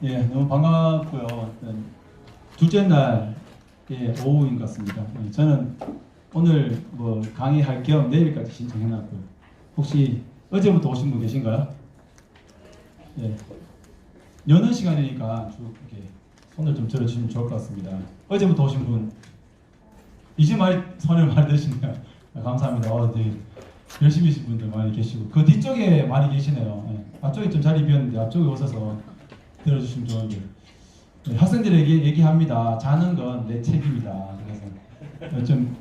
예, 너무 반갑고요. 둘째 날의 오후인 것 같습니다. 저는 오늘 뭐 강의할 겸 내일까지 신청해놨고요. 혹시 어제부터 오신 분 계신가요? 예. 여는 시간이니까 쭉 이렇게 손을 좀 들어주시면 좋을 것 같습니다. 어제부터 오신 분 이제 손을 많이 드시네요. 감사합니다. 되게 열심히신 분들 많이 계시고 그 뒤쪽에 많이 계시네요. 예. 앞쪽에 좀 자리 비었는데 앞쪽에 오셔서 들어주시면 좋은데 학생들에게 얘기합니다. 자는 건 내 책임이다. 그래서 좀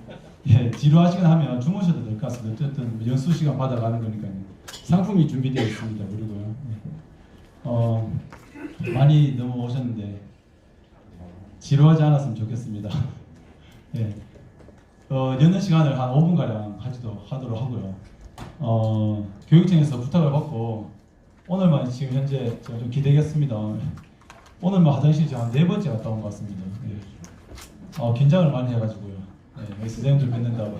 지루하시거나 하면 주무셔도 될 것 같습니다. 어쨌든 연수 시간 받아가는 거니까요. 상품이 준비되어 있습니다. 그리고요. 많이 넘어오셨는데 지루하지 않았으면 좋겠습니다. 예. 여는 시간을 한 5분가량 하도록 하고요. 교육청에서 부탁을 받고 오늘만 지금 현재 제가 좀 기대겠습니다. 오늘만 화장실 제가 한 4번째 갔다 온 것 같습니다. 예. 긴장을 많이 해가지고요. 예, 선생님들 뵙는다고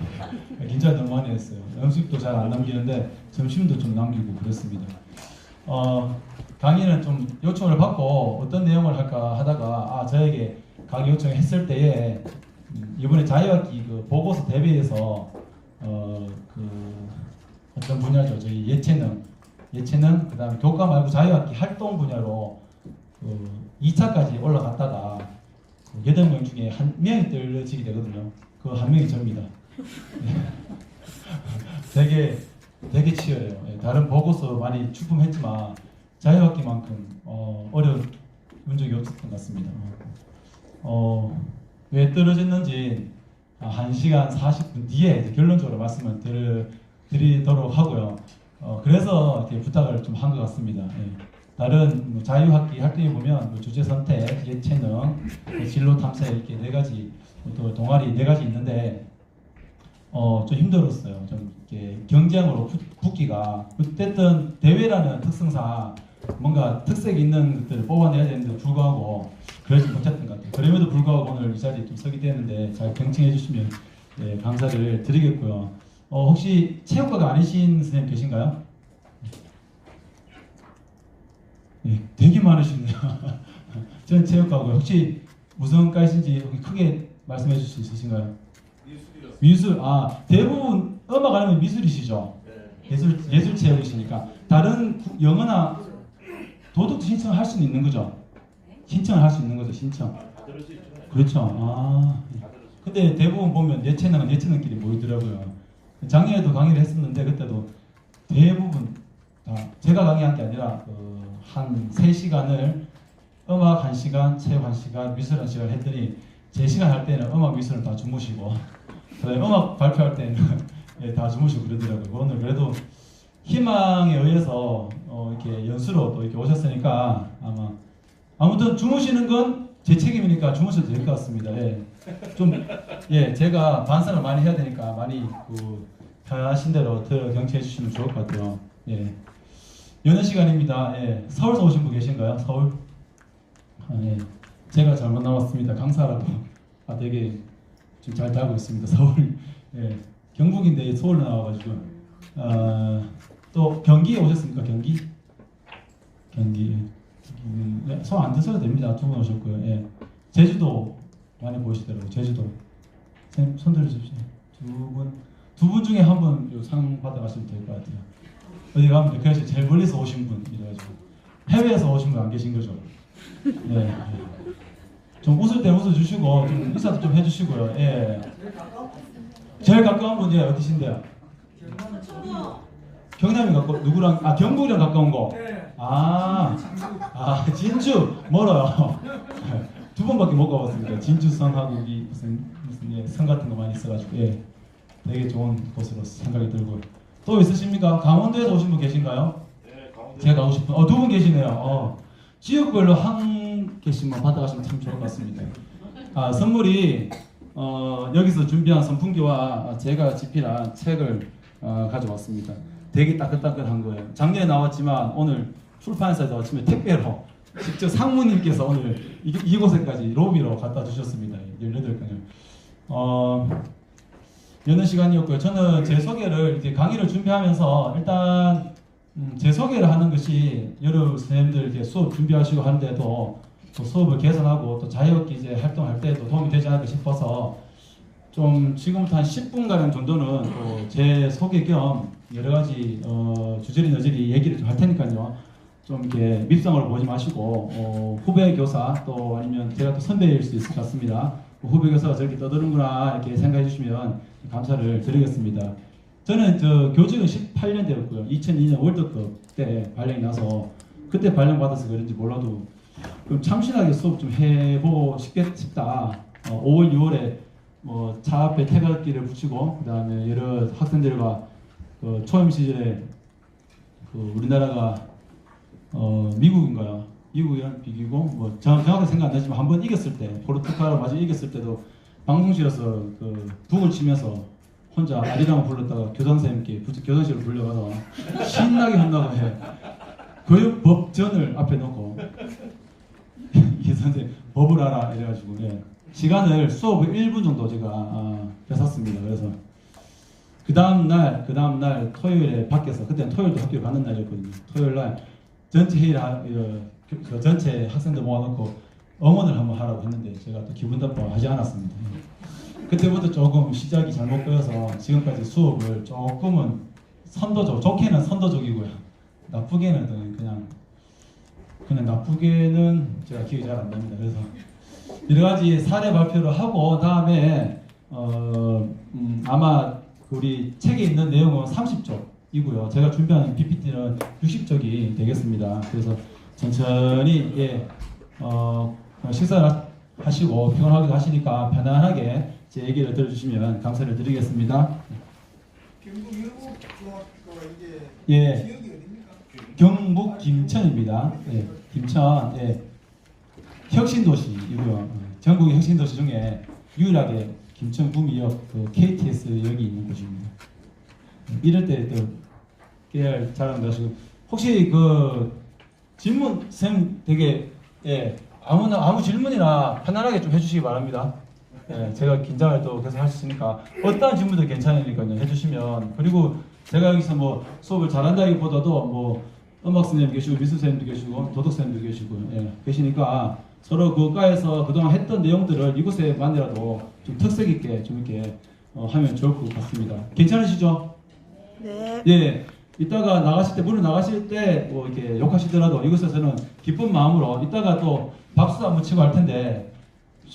긴장을 너무 많이 했어요. 음식도 잘 안 남기는데 점심도 좀 남기고 그랬습니다. 강의는 좀 요청을 받고 어떤 내용을 할까 하다가 저에게 강의 요청을 했을 때에 이번에 자유학기 그 보고서 대회에서 어떤 분야죠? 저희 예체능 그다음에 교과 말고 자유학기 활동 분야로 2차까지 올라갔다가 8명 중에 한 명이 떨어지게 되거든요. 그 한 명이 접니다. 되게 치열해요. 다른 보고서 많이 출품했지만 자유학기만큼 어려운 적이 없었던 것 같습니다. 왜 떨어졌는지 1시간 40분 뒤에 결론적으로 말씀을 드리도록 하고요. 그래서 이렇게 부탁을 좀 한 것 같습니다. 다른 자유학기 활동에 보면 주제 선택, 예체능, 진로 탐색 이렇게 4가지 또 동아리 4가지 있는데 좀 힘들었어요. 좀 이렇게 경쟁으로 붙기가 어쨌든 대회라는 특성상 뭔가 특색이 있는 것들을 뽑아내야 되는데 불구하고 그러지 못했던 것 같아요. 그럼에도 불구하고 오늘 이 자리에 좀 서게 되는데 잘 경청해 주시면 감사를 드리겠고요. 혹시 체육과가 아니신 선생님 계신가요? 되게 많으시네요. 저는 체육과고요. 혹시 무슨 과이신지 크게 말씀해 주실 수 있으신가요? 미술. 대부분 음악 아니면 미술이시죠? 네. 예술체육이시니까 다른 영어나 도덕도 신청을 할 수는 있는 거죠? 신청을 할 수 있는 거죠, 신청. 그렇죠. 근데 대부분 보면 예체능은 예체능끼리 모이더라고요. 작년에도 강의를 했었는데 그때도 대부분 제가 강의한 게 아니라 한 3시간을 음악 1시간, 체육 1시간, 미술 1시간 했더니 제 시간 할 때는 음악 미술은 다 주무시고 그다음에 음악 발표할 때는 다 주무시고 그러더라고요. 오늘 그래도 희망에 의해서 이렇게 연수로 또 이렇게 오셨으니까 아무튼 주무시는 건 제 책임이니까 주무셔도 될 것 같습니다. 제가 반성을 많이 해야 되니까 많이 편하신 대로 경청해 주시면 좋을 것 같아요. 여는 시간입니다. 서울서 오신 분 계신가요? 서울? 제가 잘못 나왔습니다. 강사라고 되게 좀 잘 달고 있습니다. 서울. 경북인데 서울로 나와가지고 또 경기에 오셨습니까? 경기. 손 안 드셔도 됩니다. 2분 오셨고요. 제주도 많이 보이시더라고요. 제주도. 손 들어주십시오. 두 분 중에 한 분 상 받아가시면 될 것 같아요. 어디 가면 그래서 제일 멀리서 오신 분 이래가지고 해외에서 오신 분 안 계신 거죠? 좀 웃을 때 웃어주시고 좀 인사도 좀 해주시고요. 제일 가까운 분 어디신데요? 경남이 누구랑? 경북이랑 가까운 거. 진주 멀어요. 2번밖에 못 가봤습니다. 진주성하고 무슨 성 같은 거 많이 있어가지고 되게 좋은 곳으로 생각이 들고. 또 있으십니까? 강원도에서 오신 분 계신가요? 강원도. 제가 가고 싶은 2분 계시네요. 지역별로 한 개씩만 받아가시면 참 좋을 것 같습니다. 선물이 여기서 준비한 선풍기와 제가 집필한 책을 가져왔습니다. 되게 따끈따끈한 거예요. 작년에 나왔지만 오늘 출판사에서 아침에 택배로 직접 상무님께서 오늘 이곳에까지 로비로 갖다 주셨습니다. 18건을. 여는 시간이었고요. 저는 제 소개를 이렇게 강의를 준비하면서 일단 제 소개를 하는 것이 여러 선생님들 이렇게 수업 준비하시고 하는데도 또 수업을 개선하고 또 자유학기제 활동할 때도 도움이 되지 않을까 싶어서 좀 지금부터 한 10분가량 정도는 또 제 소개 겸 여러 가지 주저리 너저리 얘기를 좀 할 테니까요. 좀 이렇게 밉상으로 보지 마시고 후배 교사 또 아니면 제가 또 선배일 수 있을 것 같습니다. 후배 교사가 저렇게 떠드는구나 이렇게 생각해 주시면 감사를 드리겠습니다. 저는 교직은 18년대였고요. 2002년 월드컵 때 발령이 나서 그때 발령받아서 그런지 몰라도 좀 참신하게 수업 좀 해보고 싶다. 5월, 6월에 뭐 차 앞에 태극기를 붙이고 그 다음에 여러 학생들과 초임 시절에 우리나라가 미국인가요? 미국이랑 비기고 뭐 정확하게 생각 안 나지만 한번 이겼을 때 포르투갈을 마저 이겼을 때도 방송실에서 북을 치면서 혼자 아리랑을 불렀다가 교장선생님께 교장실로 불려가서 신나게 한다고 해. 교육법전을 앞에 놓고 이 선생님 법을 알아 이래가지고 시간을 수업을 1분 정도 제가 뺏었습니다. 그래서 그 다음날 토요일에 밖에서 그때는 토요일도 학교에 가는 날이었거든요. 토요일날 전체 회의를 전체 학생들 모아놓고 응원을 한번 하라고 했는데 제가 또 기분 나빠 하지 않았습니다. 그때부터 조금 시작이 잘못 되어서 지금까지 수업을 조금은 선도적, 좋게는 선도적이고요. 나쁘게는 그냥 나쁘게는 제가 기억이 잘 안 납니다. 그래서 여러 가지 사례 발표를 하고 다음에 아마 우리 책에 있는 내용은 30쪽이고요. 제가 준비한 PPT는 60쪽이 되겠습니다. 그래서 천천히 식사를 하시고 피곤하기도 하시니까 편안하게 제 얘기를 들어주시면 감사를 드리겠습니다. 경북 일국중학교가 이게 지역이 어디입니까? 경북 김천입니다. 김천 혁신도시이고요. 전국의 혁신도시 중에 유일하게 김천 구미역 KTX역이 있는 곳입니다. 이럴 때 또 깨알 자랑도 하시고 혹시 질문 쌤 되게 아무 질문이나 편안하게 좀 해주시기 바랍니다. 제가 긴장을 또 계속 할 수 있으니까 어떠한 질문도 괜찮으니까요 해주시면. 그리고 제가 여기서 뭐 수업을 잘한다기보다도 뭐 음악 선생님 계시고 미술 선생님도 계시고 도덕 선생님도 계시고 계시니까 서로 그 과에서 그동안 했던 내용들을 이곳에만이라도 좀 특색 있게 좀 이렇게 하면 좋을 것 같습니다. 괜찮으시죠? 네. 이따가 나가실 때 문을 나가실 때 뭐 이렇게 욕하시더라도 이곳에서는 기쁜 마음으로 이따가 또 박수도 한번 치고 할 텐데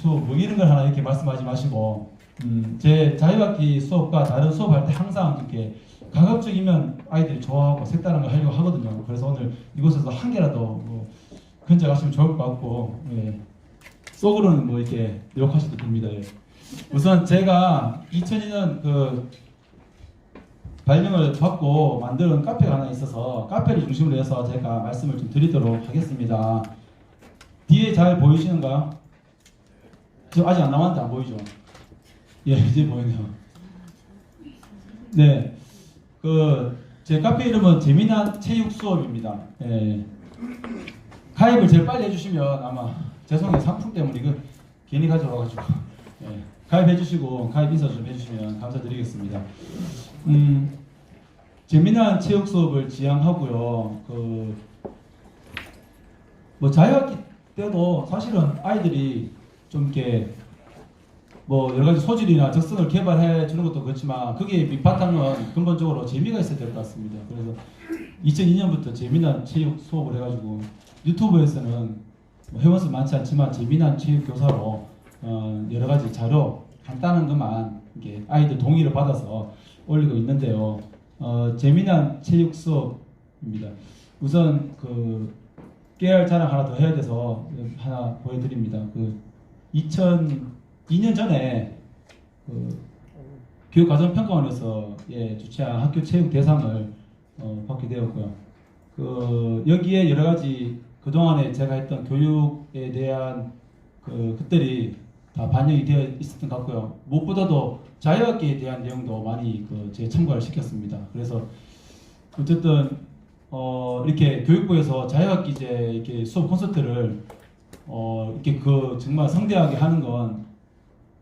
뭐 이런 걸 하나 이렇게 말씀하지 마시고 제 자유학기 수업과 다른 수업할 때 항상 이렇게 가급적이면 아이들이 좋아하고 색다른 걸 하려고 하거든요. 그래서 오늘 이곳에서 한 개라도 뭐 건져가시면 좋을 것 같고 속으로는 뭐 이렇게 노력하셔도 됩니다. 우선 제가 2002년 발령을 받고 만든 카페가 하나 있어서 카페를 중심으로 해서 제가 말씀을 좀 드리도록 하겠습니다. 뒤에 잘 보이시는가요? 저 아직 안 나왔는데 안 보이죠? 이제 보이네요. 제 카페 이름은 재미난 체육 수업입니다. 가입을 제일 빨리 해주시면 아마 죄송해요 상품 때문에 이거 괜히 가져와가지고 가입해주시고 가입 인사 좀 해주시면 감사드리겠습니다. 재미난 체육 수업을 지향하고요. 뭐 자유학기 때도 사실은 아이들이 좀 이렇게 뭐 여러 가지 소질이나 적성을 개발해 주는 것도 그렇지만 그게 밑바탕은 근본적으로 재미가 있어야 될 것 같습니다. 그래서 2002년부터 재미난 체육 수업을 해가지고 유튜브에서는 뭐 회원수 많지 않지만 재미난 체육 교사로 여러 가지 자료 간단한 것만 이렇게 아이들 동의를 받아서 올리고 있는데요. 재미난 체육 수업입니다. 우선 깨알 자랑 하나 더 해야 돼서 하나 보여드립니다. 2002년 전에 교육과정평가원에서 주최한 학교 체육 대상을 받게 되었고요. 여기에 여러 가지 그동안에 제가 했던 교육에 대한 것들이 다 반영이 되어 있었던 것 같고요. 무엇보다도 자유학기에 대한 내용도 많이 제 첨가를 시켰습니다. 그래서 어쨌든 이렇게 교육부에서 자유학기제 이렇게 수업 콘서트를 이렇게 정말 성대하게 하는 건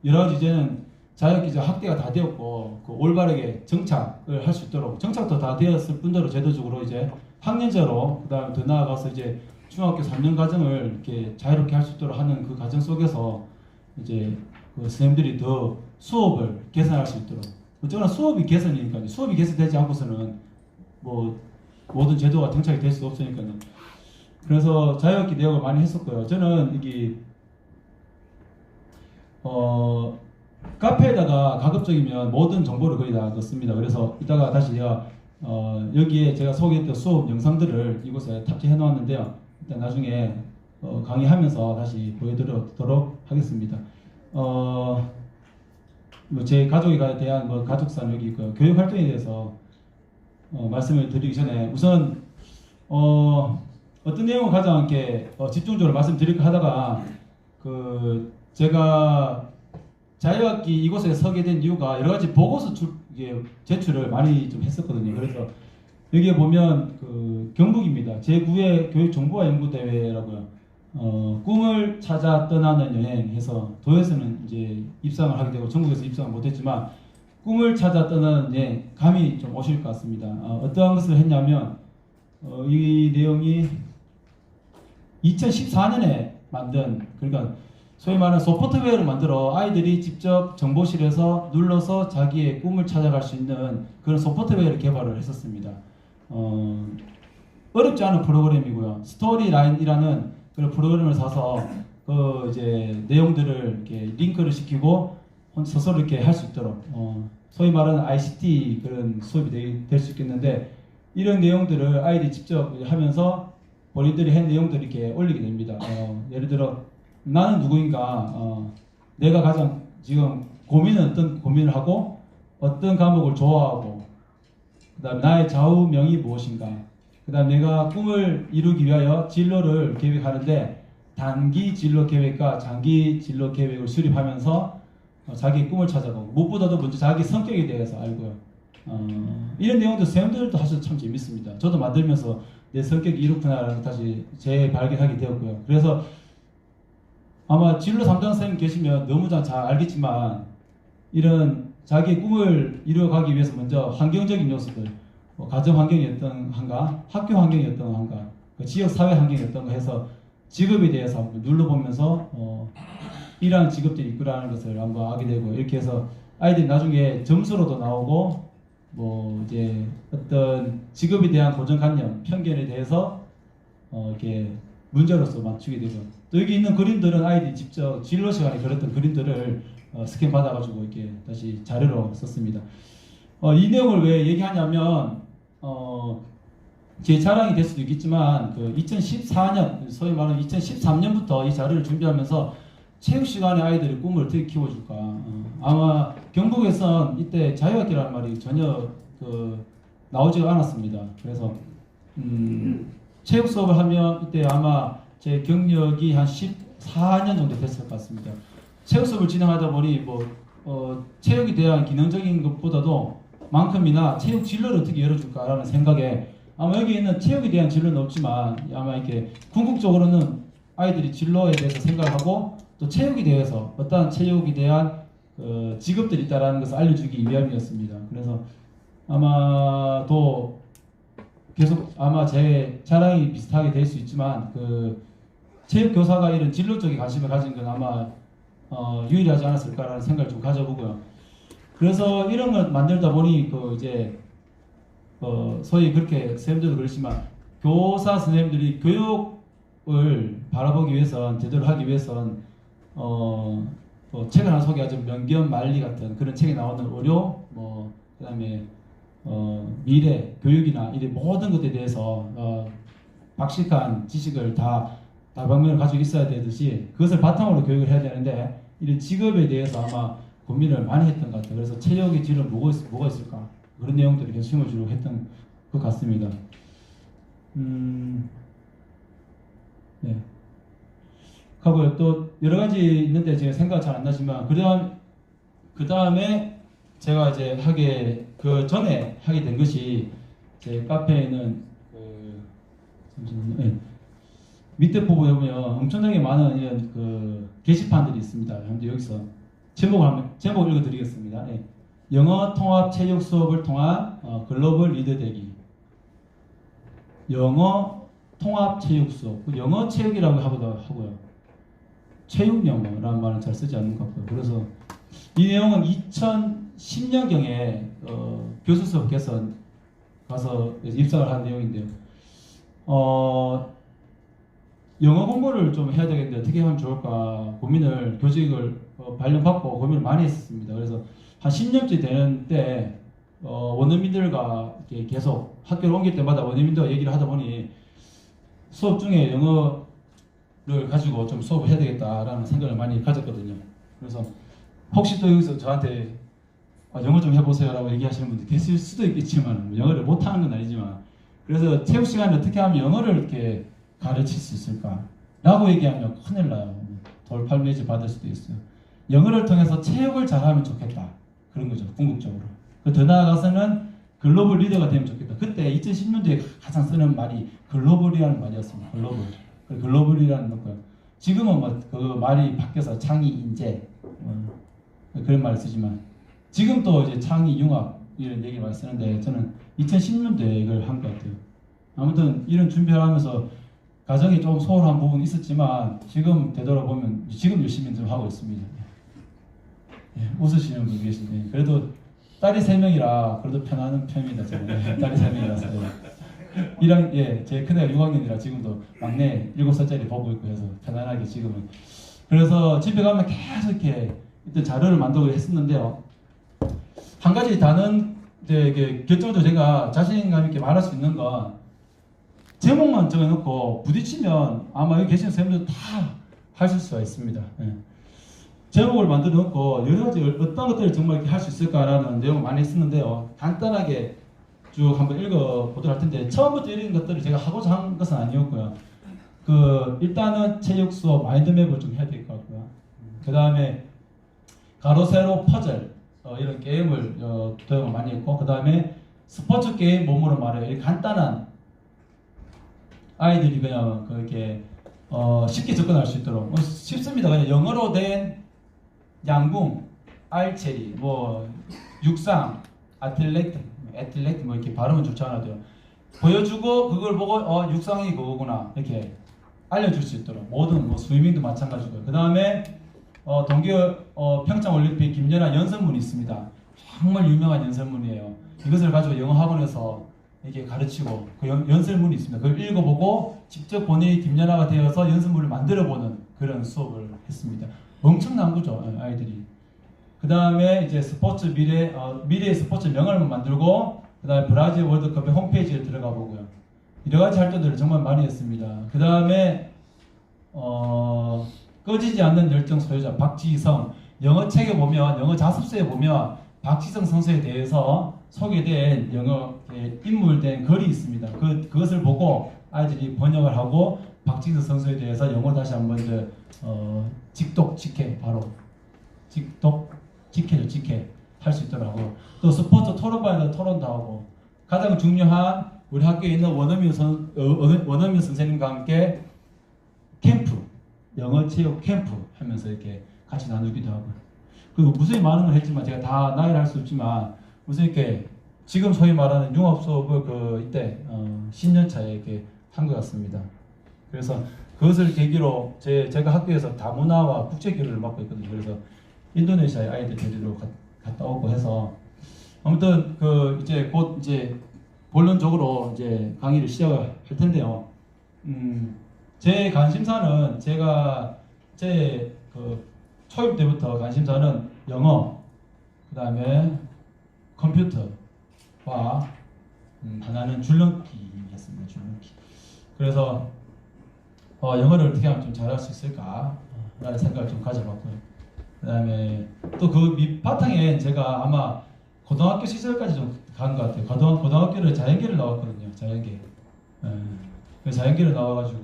여러 가지 이제는 자격기자 확대가 다 되었고 그 올바르게 정착을 할 수 있도록 정착도 다 되었을 뿐더러 제도적으로 이제 학년제로 그다음에 더 나아가서 이제 중학교 3년 과정을 이렇게 자유롭게 할 수 있도록 하는 그 과정 속에서 이제 그 선생님들이 더 수업을 개선할 수 있도록 어쩌나 수업이 개선이니까요. 수업이 개선되지 않고서는 뭐 모든 제도가 정착이 될 수 없으니까요. 그래서 자유학기 내역을 많이 했었고요. 저는 이게 카페에다가 가급적이면 모든 정보를 거의 다 넣습니다. 그래서 이따가 다시 제가 여기에 제가 소개했던 수업 영상들을 이곳에 탑재해 놓았는데요. 일단 나중에 강의하면서 다시 보여드리도록 하겠습니다. 뭐 제 가족에 대한 뭐 가족사는 여기 있고요. 교육 활동에 대해서 말씀을 드리기 전에 우선 어떤 내용을 가장 이렇게 집중적으로 말씀드릴까 하다가 그 제가 자유학기 이곳에 서게 된 이유가 여러 가지 보고서 제출을 많이 좀 했었거든요. 그래서 여기에 보면 그 경북입니다. 제9회 교육정보화 연구대회라고요. 꿈을 찾아 떠나는 여행해서 도에서는 이제 입상을 하게 되고 전국에서 입상을 못했지만 꿈을 찾아 떠나는 여행 감이 좀 오실 것 같습니다. 어떠한 것을 했냐면 이 내용이 2014년에 만든 그러니까 소위 말하는 소프트웨어를 만들어 아이들이 직접 정보실에서 눌러서 자기의 꿈을 찾아갈 수 있는 그런 소프트웨어를 개발을 했었습니다. 어렵지 않은 프로그램이고요. 스토리라인이라는 그런 프로그램을 사서 그 이제 내용들을 이렇게 링크를 시키고 스스로 이렇게 할 수 있도록 소위 말하는 ICT 그런 수업이 될 수 있겠는데 이런 내용들을 아이들이 직접 하면서 본인들이 한 내용들을 이렇게 올리게 됩니다. 예를 들어 나는 누구인가, 내가 가장 지금 고민은 어떤 고민을 하고 어떤 과목을 좋아하고 그다음 나의 좌우명이 무엇인가, 그다음 내가 꿈을 이루기 위하여 진로를 계획하는데 단기 진로 계획과 장기 진로 계획을 수립하면서 자기 꿈을 찾아보고 무엇보다도 먼저 자기 성격에 대해서 알고요. 이런 내용도 선생님들도 하셔도 참 재밌습니다. 저도 만들면서 내 성격이 이렇구나라는 다시 재발견하게 되었고요. 그래서 아마 진로 담당 선생님 계시면 너무 잘 알겠지만 이런 자기의 꿈을 이루어가기 위해서 먼저 환경적인 요소들, 가정 환경이 어떤가, 학교 환경이 어떤가, 지역 사회 환경이 어떤가 해서 직업에 대해서 한번 눌러보면서 이러한 직업들이 있구라는 것을 한번 알게 되고 이렇게 해서 아이들이 나중에 점수로도 나오고 뭐 이제 어떤 직업에 대한 고정관념, 편견에 대해서 이렇게 문제로서 맞추게 되고 또 여기 있는 그림들은 아이들이 직접 진로 시간에 그렸던 그림들을 스캔 받아가지고 이렇게 다시 자료로 썼습니다. 이 내용을 왜 얘기하냐면 제 자랑이 될 수도 있겠지만 그 2014년 소위 말하는 2013년부터 이 자료를 준비하면서 체육 시간에 아이들의 꿈을 어떻게 키워줄까. 아마 경북에선 이때 자유학기라는 말이 전혀 나오지가 않았습니다. 그래서 체육 수업을 하면 이때 아마 제 경력이 한 14년 정도 됐을 것 같습니다. 체육 수업을 진행하다 보니 체육에 대한 기능적인 것보다도 만큼이나 체육 진로를 어떻게 열어줄까라는 생각에 아마 여기 있는 체육에 대한 진로는 없지만 아마 이렇게 궁극적으로는 아이들이 진로에 대해서 생각하고 또 체육에 대해서 어떠한 체육에 대한 직업들이 있다라는 것을 알려주기 위함이었습니다. 그래서 아마 또 계속 아마 제 자랑이 비슷하게 될 수 있지만 그 체육 교사가 이런 진로 쪽에 관심을 가진 건 아마 유일하지 않았을까라는 생각을 좀 가져보고요. 그래서 이런 걸 만들다 보니 이제 소위 그렇게 선생님들도 그렇지만 교사 선생님들이 교육을 바라보기 위해선 제대로 하기 위해선 책을 하나 소개하자면 명견 만리 같은 그런 책에 나오는 의료 그다음에 미래 교육이나 이런 모든 것에 대해서 박식한 지식을 다방면을 가지고 있어야 되듯이 그것을 바탕으로 교육을 해야 되는데 이런 직업에 대해서 아마 고민을 많이 했던 것 같아요. 그래서 체력의 질은 뭐가 있을까 그런 내용들을 계속 심어주려고 했던 것 같습니다. 네. 하고요. 또 여러 가지 있는데 제가 생각 잘 안 나지만 그 다음에 제가 이제 전에 하게 된 것이 제 카페에는 잠시만요. 네. 밑에 부분에 보면 엄청나게 많은 이런 게시판들이 있습니다. 여러분들 여기서 제목 읽어드리겠습니다. 예. 영어 통합 체육 수업을 통한 글로벌 리더 되기. 영어 통합 체육 수업. 영어 체육이라고 하고요. 체육 영어라는 말은 잘 쓰지 않는 것 같고요. 그래서 이 내용은 2010년경에 교수 수업 개선 가서 입상을 한 내용인데요. 영어 공부를 좀 해야 되겠는데 어떻게 하면 좋을까 고민을 교직을 발령받고 고민을 많이 했습니다. 그래서 한 10년째 되는 때 원어민들과 이렇게 계속 학교를 옮길 때마다 원어민들과 얘기를 하다 보니 수업 중에 영어를 가지고 좀 수업을 해야 되겠다라는 생각을 많이 가졌거든요. 그래서 혹시 또 여기서 저한테 영어 좀 해보세요라고 얘기하시는 분들 계실 수도 있겠지만 영어를 못하는 건 아니지만 그래서 체육 시간에 어떻게 하면 영어를 이렇게 가르칠 수 있을까? 라고 얘기하면 큰일 나요. 돌팔매질 받을 수도 있어요. 영어를 통해서 체육을 잘하면 좋겠다. 그런 거죠. 궁극적으로. 더 나아가서는 글로벌 리더가 되면 좋겠다. 그때 2010년도에 가장 쓰는 말이 글로벌이라는 말이었습니다. 글로벌이라는 거고요. 지금은 뭐 그 말이 바뀌어서 창의 인재 그런 말을 쓰지만 지금 또 이제 창의 융합 이런 얘기를 많이 쓰는데 저는 2010년도에 이걸 한 것 같아요. 아무튼 이런 준비를 하면서 가정이 좀 소홀한 부분이 있었지만 지금 되돌아보면 지금 열심히 좀 하고 있습니다. 예, 웃으시는 분 계신데 그래도 딸이 3명이라 그래도 편안한 편입니다. 저는 딸이 3명이라서 제 큰애가 6학년이라 지금도 막내 7살짜리 보고 있고 해서 편안하게 지금은 그래서 집에 가면 계속 이렇게 일단 자료를 만들고 했었는데요. 한 가지 다른 이제 결정도 제가 자신감 있게 말할 수 있는 건 제목만 적어놓고 부딪히면 아마 여기 계시는 선생님들 다 하실 수가 있습니다. 예. 제목을 만들어 놓고 여러 가지 어떤 것들을 정말 이렇게 할 수 있을까라는 내용을 많이 했었는데요. 간단하게 쭉 한번 읽어보도록 할 텐데 처음부터 이런 것들을 제가 하고자 한 것은 아니었고요. 일단은 체육 수업 마인드맵을 좀 해야 될 것 같고요. 그 다음에 가로 세로 퍼즐 이런 게임을 도용을 많이 했고 그 다음에 스포츠 게임 몸으로 말해요. 이 간단한 아이들이 그냥 그렇게 쉽게 접근할 수 있도록 쉽습니다. 그냥 영어로 된 양궁, 알체리, 육상, 애틀레트 뭐 이렇게 발음은 좋지 않아도요. 보여주고 그걸 보고 육상이 그거구나 이렇게 알려줄 수 있도록 모든 스위밍도 마찬가지고요. 그 다음에 동계 평창올림픽 김연아 연설문이 있습니다. 정말 유명한 연설문이에요. 이것을 가지고 영어 학원에서 이렇게 가르치고 그 연설문이 있습니다. 그걸 읽어보고 직접 본인이 김연아가 되어서 연설문을 만들어보는 그런 수업을 했습니다. 엄청난 거죠, 아이들이. 그 다음에 이제 스포츠 미래의 스포츠 명언을 만들고 그 다음에 브라질 월드컵의 홈페이지에 들어가 보고요. 여러 가지 활동들을 정말 많이 했습니다. 그 다음에 꺼지지 않는 열정 소유자 박지성 영어 책에 보면 영어 자습서에 보면 박지성 선수에 대해서 소개된 영어 인물된 글이 있습니다. 그것을 보고 아이들이 번역을 하고 박지성 선수에 대해서 영어 다시 한번 직독 직해 할 수 있더라고요. 또 스포츠 토론반에서 토론도 하고 가장 중요한 우리 학교에 있는 원어민 선생님과 함께 캠프 영어 체육 캠프 하면서 이렇게 같이 나누기도 하고 그리고 무수히 많은 걸 했지만 제가 다 나열을 할 수 없지만 무슨 이렇게 지금 소위 말하는 융합 수업을 이때 10년 차에 이렇게 한 것 같습니다. 그래서 그것을 계기로 제가 학교에서 다문화와 국제 교류를 맡고 있거든요. 그래서 인도네시아의 아이들 데리러 갔다 오고 해서 아무튼 이제 곧 본론적으로 이제 강의를 시작을 할 텐데요. 제 관심사는 초임 때부터 관심사는 영어, 그 다음에 컴퓨터와 하나는 줄넘기였습니다. 줄넘기. 그래서 영어를 어떻게 하면 좀 잘할 수 있을까 라는 생각을 좀 가져봤고요. 그 다음에 또 밑바탕에 제가 아마 고등학교 시절까지 좀 간 것 같아요. 고등학교를 자연계를 나왔거든요. 자연계. 자연계를 나와가지고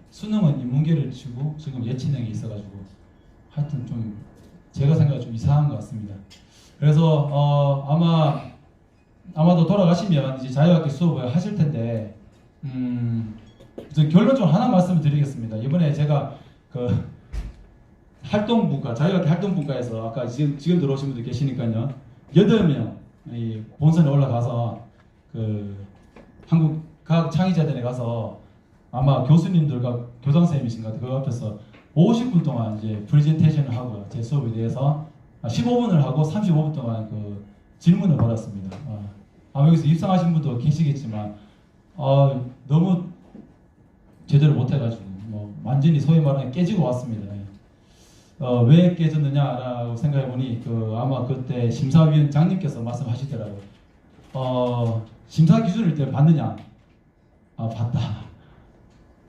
수능은 인문계를 치고 지금 예체능이 있어가지고 하여튼 좀 제가 생각이 좀 이상한 것 같습니다. 그래서 아마도 돌아가시면 이제 자유학기 수업을 하실 텐데 결론적으로 하나 말씀을 드리겠습니다. 이번에 제가 활동분과 자유학기 활동분과에서 아까 지금 들어오신 분들 계시니까요. 8명 이 본선에 올라가서 그 한국 과학 창의자단에 가서 아마 교수님들과 교장 선생님이신가 그 앞에서 50분 동안 이제 프레젠테이션을 하고요. 제 수업에 대해서 15분을 하고 35분 동안 그 질문을 받았습니다. 아마 여기서 입상하신 분도 계시겠지만 너무 제대로 못해가지고 뭐 완전히 소위 말하는 깨지고 왔습니다. 왜 깨졌느냐라고 생각해보니 그 아마 그때 심사위원장님께서 말씀하시더라고요. 심사 기준을 일단 봤느냐? 봤다.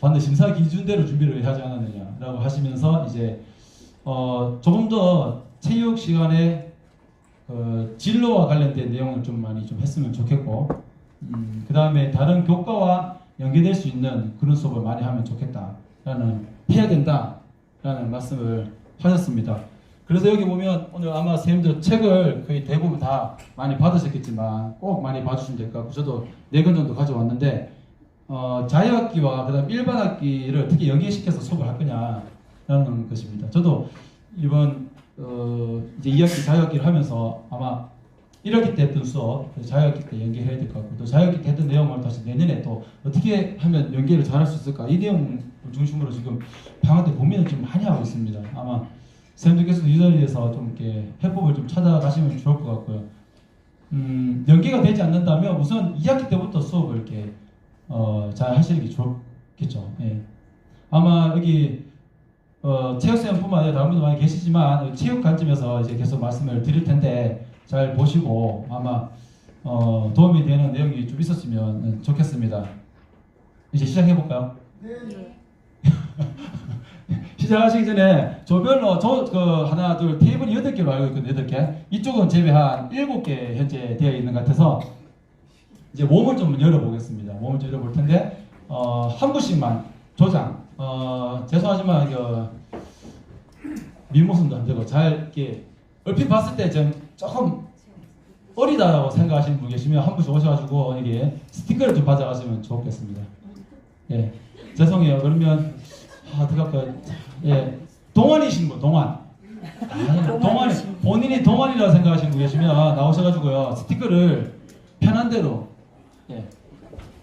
봤는데 심사 기준대로 준비를 하지 않았느냐라고 하시면서 이제 조금 더 체육 시간에 진로와 관련된 내용을 좀 많이 좀 했으면 좋겠고, 그 다음에 다른 교과와 연계될 수 있는 그런 수업을 많이 하면 좋겠다라는 해야 된다라는 말씀을 하셨습니다. 그래서 여기 보면 오늘 아마 선생님들 책을 거의 대부분 다 많이 받으셨겠지만 꼭 많이 봐주시면 될 것 같고, 저도 4권 정도 가져왔는데 자유학기와 그다음 일반 학기를 어떻게 연계시켜서 수업을 할 거냐라는 것입니다. 저도 이번 이제 2학기 자유학기를 하면서 아마 1학기 때 했던 수업 자유학기 때 연계해야 될 것 같고, 또 자유학기 때 했던 내용을 다시 내년에 또 어떻게 하면 연계를 잘할 수 있을까, 이 내용 중심으로 지금 방학 때 고민을 좀 많이 하고 있습니다. 아마 선생님들께서도 이 자리에서 좀 이렇게 해법을 좀 찾아가시면 좋을 것 같고요. 연계가 되지 않는다면 우선 2학기 때부터 수업을 이렇게 잘 하시는 게 좋겠죠. 예. 아마 여기 체육생뿐만 아니라 다른 분도 많이 계시지만 체육 관점에서 이제 계속 말씀을 드릴 텐데 잘 보시고 아마 도움이 되는 내용이 좀 있었으면 좋겠습니다. 이제 시작해 볼까요? 네. 시작하시기 전에 조별로 하나 둘 테이블이 8개로 알고 있거든요. 8개. 이쪽은 제외한 7개 현재 되어 있는 것 같아서 이제 몸을 좀 열어보겠습니다. 몸을 좀 열어볼 텐데 한 분씩만 조장. 죄송하지만 밑모습도 안 되고 잘 이렇게 얼핏 봤을 때 좀 조금 어리다라고 생각하시는 분 계시면 한 분씩 오셔가지고 여기 스티커를 좀 받아가시면 좋겠습니다. 예, 죄송해요. 그러면 어떡할까요? 예, 동안이신 분, 동안. 본인이 동안이라고 생각하시는 분 계시면 나오셔가지고요 스티커를 편한 대로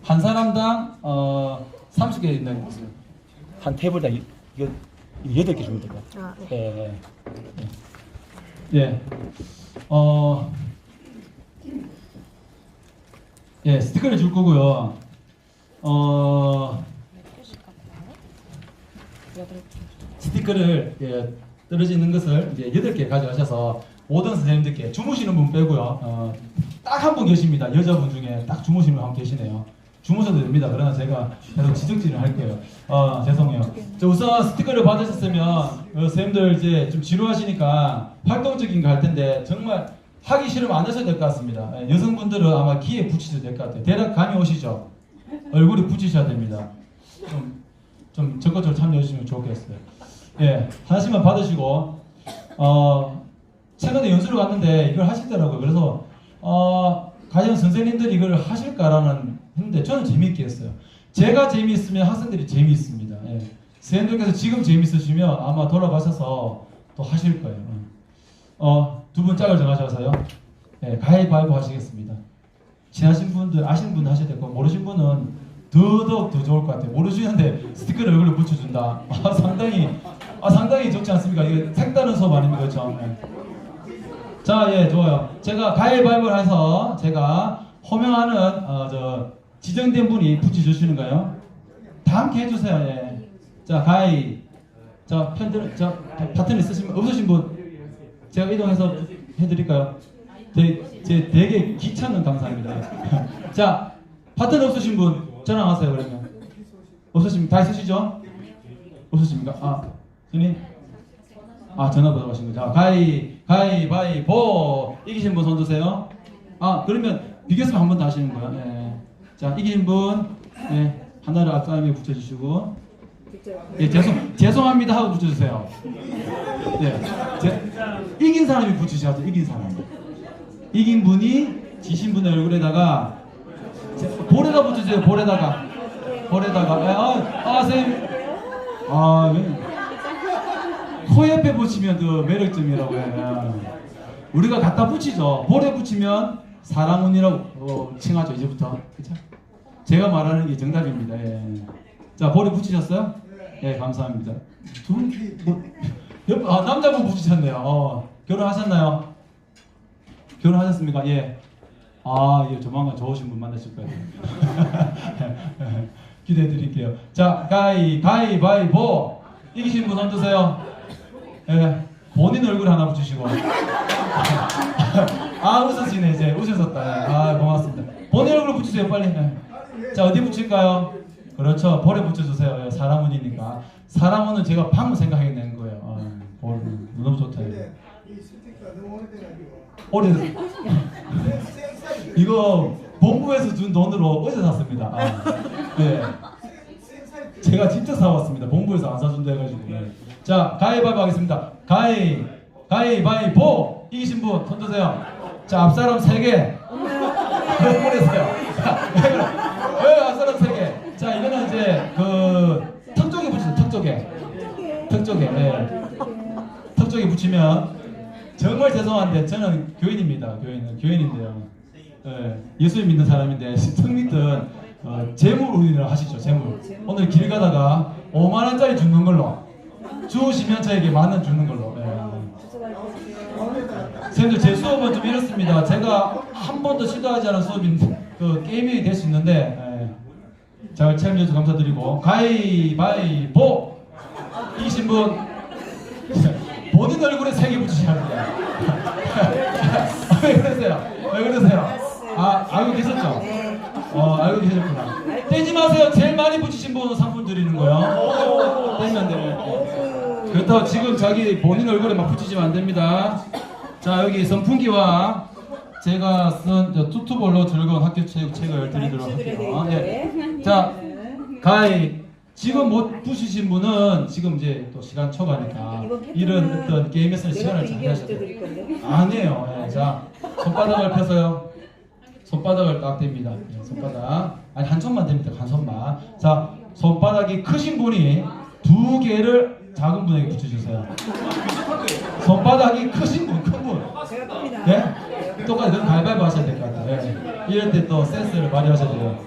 한 사람당 30개 있는 한 테이블당 이거 8개 주면 될 것 같아요. 네. 스티커를 줄 거고요. 스티커를 떨어져 있는 것을 이제 8개 가져가셔서 모든 선생님들께 주무시는 분 빼고요. 딱 한 분 계십니다. 여자분 중에 딱 주무시는 분 한 분 계시네요. 주무셔도 됩니다. 그러나 제가 계속 지적질을 할게요. 죄송해요. 우선 스티커를 받으셨으면 선생님들 이제 좀 지루하시니까 활동적인 거 할 텐데 정말 하기 싫으면 안 하셔도 될 것 같습니다. 여성분들은 아마 귀에 붙이셔도 될 것 같아요. 대략 감이 오시죠? 얼굴에 붙이셔야 됩니다. 좀 적극적으로 참여해 주시면 좋겠어요. 예, 하나씩만 받으시고 최근에 연수를 갔는데 이걸 하시더라고요. 그래서 과연 선생님들이 이걸 하실까라는 했는데 저는 재미있게 했어요. 제가 재미있으면 학생들이 재미있습니다. 예. 선생님들께서 지금 재미있으시면 아마 돌아가셔서 또 하실 거예요. 두 분 짝을 정하셔서요. 예, 가위바위보 하시겠습니다. 친하신 분들, 아시는 분 하셔야 되고 모르신 분은 더더욱 더 좋을 것 같아요. 모르시는데 스티커를 얼굴에 붙여준다. 상당히 좋지 않습니까? 이게 색다른 수업 아닙니까? 그렇죠? 예. 자, 예, 좋아요. 제가 가위바위보를 해서 제가 호명하는 지정된 분이 붙여주시는 거예요. 다 함께 해주세요. 예. 자, 파트너 있으신 분, 없으신 분 제가 이동해서 해드릴까요? 되게 귀찮은 강사입니다. 자, 파트너 없으신 분 전화하세요. 그러면 없으십니까? 다 있으시죠? 없으십니까? 선생님? 전화 받아가신 거죠. 가위바위보. 이기신 분 손 드세요. 그러면 비겼으면 한 번 더 하시는 거예요. 네. 자, 이긴 분, 하나를 앞사람에 붙여주시고, 죄송합니다 하고 붙여주세요. 네. 이긴 사람이 붙이셔야죠. 이긴 사람이. 이긴 분이 지신 분의 얼굴에다가 볼에다 붙여주세요. 볼에다가. 선생님. 코 옆에 붙이면 더 매력점이라고 해요. 우리가 갖다 붙이죠. 볼에 붙이면 사랑운이라고 칭하죠. 이제부터. 그쵸? 제가 말하는 게 정답입니다. 예. 자, 볼에 붙이셨어요? 예, 감사합니다. 남자분 붙이셨네요. 결혼하셨나요? 결혼하셨습니까? 예. 예, 조만간 좋으신 분 만나실 거예요. 기대해 드릴게요. 자, 가위바위보. 이기신 분 손드세요. 예. 본인 얼굴 하나 붙이시고. 웃으시네, 이제. 웃으셨다. 고맙습니다. 본인 얼굴 붙이세요, 빨리. 예. 자, 어디 붙일까요? 그렇죠. 볼에 붙여주세요. 예, 사랑운이니까. 사랑운은 제가 방금 생각해낸 거예요. 볼, 너무 좋다. 근데 이 스티커가 너무 오래돼가지고 이거 본부에서 준 돈으로 어제 샀습니다. 네. 제가 직접 사왔습니다. 본부에서 안 사준다 해가지고. 네. 자, 가위바위보 하겠습니다. 가위바위보. 이기신 분 손 드세요. 자, 앞사람 3개. 왜 보내세요? 왜 앞사람 3개? 자, 이거는 이제 턱 쪽에 붙이세요. 턱 쪽에. 네. 턱 쪽에 붙이면 정말 죄송한데 저는 교인입니다. 교인인데요. 예, 예수님 믿는 사람인데 턱 밑은 재물 운이라 하시죠. 재물. 오늘 길 가다가 5만 원짜리 주는 걸로 주시면 저에게 10,000원 주는 걸로. 예. 선생님들 제 수업은 좀 이렇습니다. 제가 한 번도 시도하지 않은 수업인 게임이 될 수 있는데 잘 참여해 주셔서 감사드리고 가위바위보 이기신 분 본인 얼굴에 3개 붙이셔야 합니다. 왜 그러세요? 알고 계셨죠? 알고 계셨구나. 떼지 마세요. 제일 많이 붙이신 분 상품 드리는 거요. 떼면 안 돼요. 그렇다고 지금 자기 본인 얼굴에 막 붙이시면 안 됩니다. 자, 여기 선풍기와 제가 쓴 투투볼로 즐거운 학교 체육 책을 드리도록 할게요. 네. 자, 지금 못 부시신 분은 지금 이제 또 시간 초과니까 이런 어떤 게임에서는 시간을 잘 하셔야 돼요. 아니에요. 네, 자, 손바닥을 펴서요. 손바닥을 딱 댑니다. 네, 손바닥. 아니, 한 손만 됩니다. 한 손만. 자, 손바닥이 크신 분이 2개를 작은 분에게 붙여주세요. 손바닥이 크신 분, 큰 분. 네? 똑같이 그럼 가위바위보 하셔야 될 것 같아요. 네. 이럴 때 또 센스를 발휘하셔야 돼요.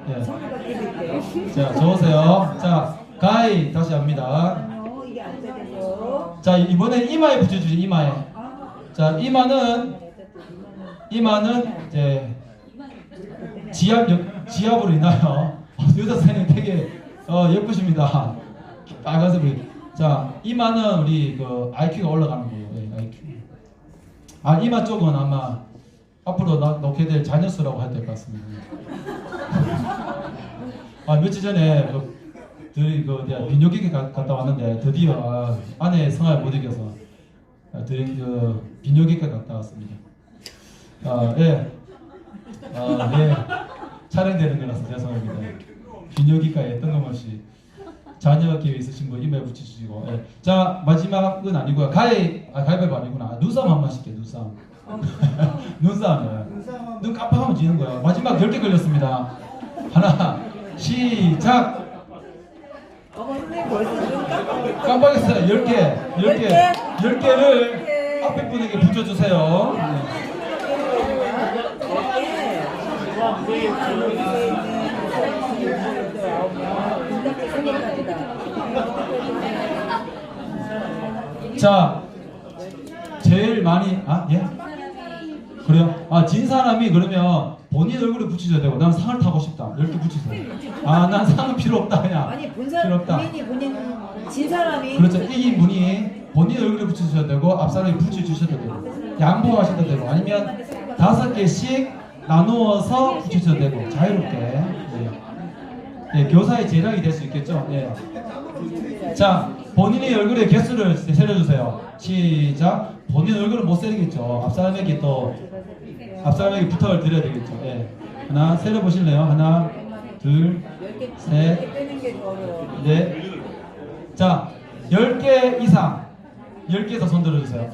네. 자, 좋으세요. 자, 다시 합니다. 자, 이번엔 이마에 붙여주세요. 이마에. 자, 이마는 이제 지압으로 인하여 여자 선생님 되게 예쁘십니다. 빨간색이. 자, 이마는 우리 IQ가 올라가는 거예요. 네, IQ. 이마 쪽은 아마 앞으로 놓게 될 자녀 수라고 해야 될 것 같습니다. 며칠 전에 비뇨기과 갔다 왔는데 드디어 아내의 성화를 못 이겨서 비뇨기과 갔다 왔습니다. 예. 촬영되는 거라서 죄송합니다. 비뇨기과에 뜬금없이 자녀 계획 있으신 분 이메일 붙이시고. 예. 자, 마지막은 아니고요. 가위바위보 아니구나. 눈싸움 한 번씩 해. 눈싸움. 눈싸움이에요. 눈 깜빡하면 지는 거예요. 마지막 10개 걸렸습니다. 하나, 시작. 깜빡했어요. 10개를 앞에 분에게 붙여주세요. 자, 제일 많이 예? 그래요? 진 사람이 그러면 본인 얼굴에 붙이셔야 되고 난 상을 타고 싶다. 이렇게 붙이세요. 난 상은 필요 없다 그냥. 아니 필요 없다. 본인 진 사람이 그렇죠. 이긴 분이 본인 얼굴에 붙이셔야 되고 앞사람이 붙여주셔도 되고 양보하셔도 되고 아니면 5개씩 나누어서 붙이셔도 되고 자유롭게. 예, 교사의 제작이 될 수 있겠죠. 예. 자, 본인의 얼굴의 개수를 세려주세요. 시작. 본인 얼굴은 못 세리겠죠. 앞사람에게 부탁을 드려야 되겠죠. 예. 하나, 세려보실래요? 하나, 둘, 셋, 넷. 자, 10개 이상. 10개 더 손 들어주세요.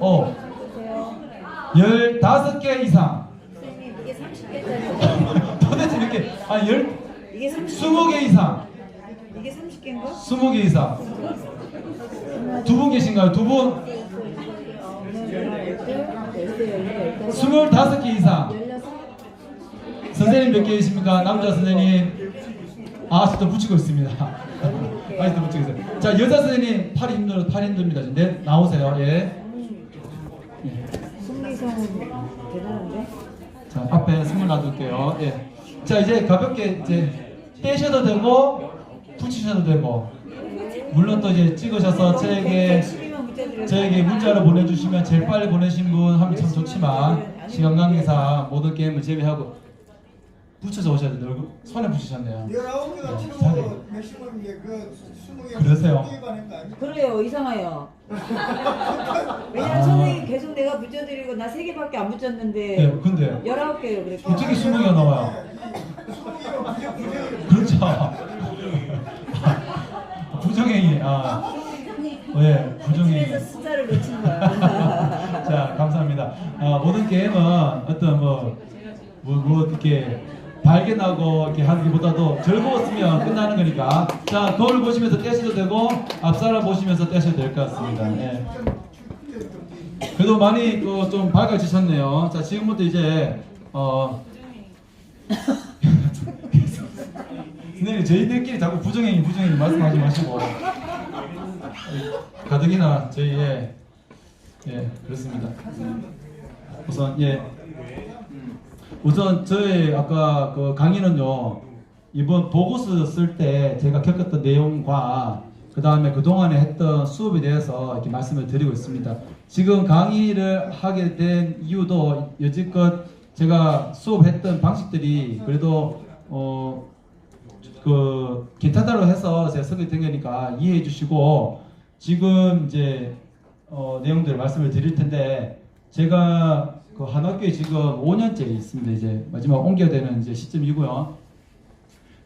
15개 이상. 선생님 이게 30개짜리 도대체 몇 개? 이게 30개 20개 이상. 이게 30개인가? 20개 이상. 두 분 계신가요? 두 분? 25개 이상. 선생님 몇 개 있습니까? 남자 선생님. 아직도 붙이고 있습니다. 아직도 붙이고 있어요. 자, 여자 선생님 팔이 힘듭니다. 네, 나오세요. 예. 승리성은 대단한데? 자, 앞에 선물 놔둘게요. 예. 자, 이제 가볍게 이제 떼셔도 되고 붙이셔도 되고, 물론 또 이제 찍으셔서 저에게 문자로 보내주시면 제일 빨리 보내신 분 하면 참 좋지만 시간 관계상 모든 게임을 제외하고 붙여서 오셔야 돼요. 얼굴 손에 붙이셨네요. 19개가 치고 몇십원 게 그 20개 그러세요? 그래요, 이상해요. 왜냐면 선생님 계속 내가 붙여드리고 나 3개밖에 안 붙였는데 네, 근데 19개요. 그랬고. 어떻게 20개가 나와요? 20개가 그렇죠. 부정행위. 예, 부정행위. 그래서 숫자를 놓친 거야. 자, 감사합니다. 모든 게임은 어떤 뭐 이렇게 발견하고 이렇게 하기보다도 즐거웠으면 끝나는 거니까. 자, 거울 보시면서 떼셔도 되고 앞사람 보시면서 떼셔도 될 것 같습니다. 예. 그래도 많이 좀 밝아지셨네요. 자, 지금부터 이제 선생님 저희들끼리 자꾸 부정행위 말씀하지 마시고 가뜩이나 저희 예, 그렇습니다. 우선 저희 아까 그 강의는요, 이번 보고서 쓸 때 제가 겪었던 내용과 그 다음에 그동안에 했던 수업에 대해서 이렇게 말씀을 드리고 있습니다. 지금 강의를 하게 된 이유도 여지껏 제가 수업했던 방식들이 그래도 괜찮다고 해서 제가 설명이 된 거니까 이해해 주시고, 지금 이제 내용들을 말씀을 드릴 텐데, 제가 그 한 학교에 지금 5년째 있습니다. 이제 마지막 옮겨야 되는 이제 시점이고요.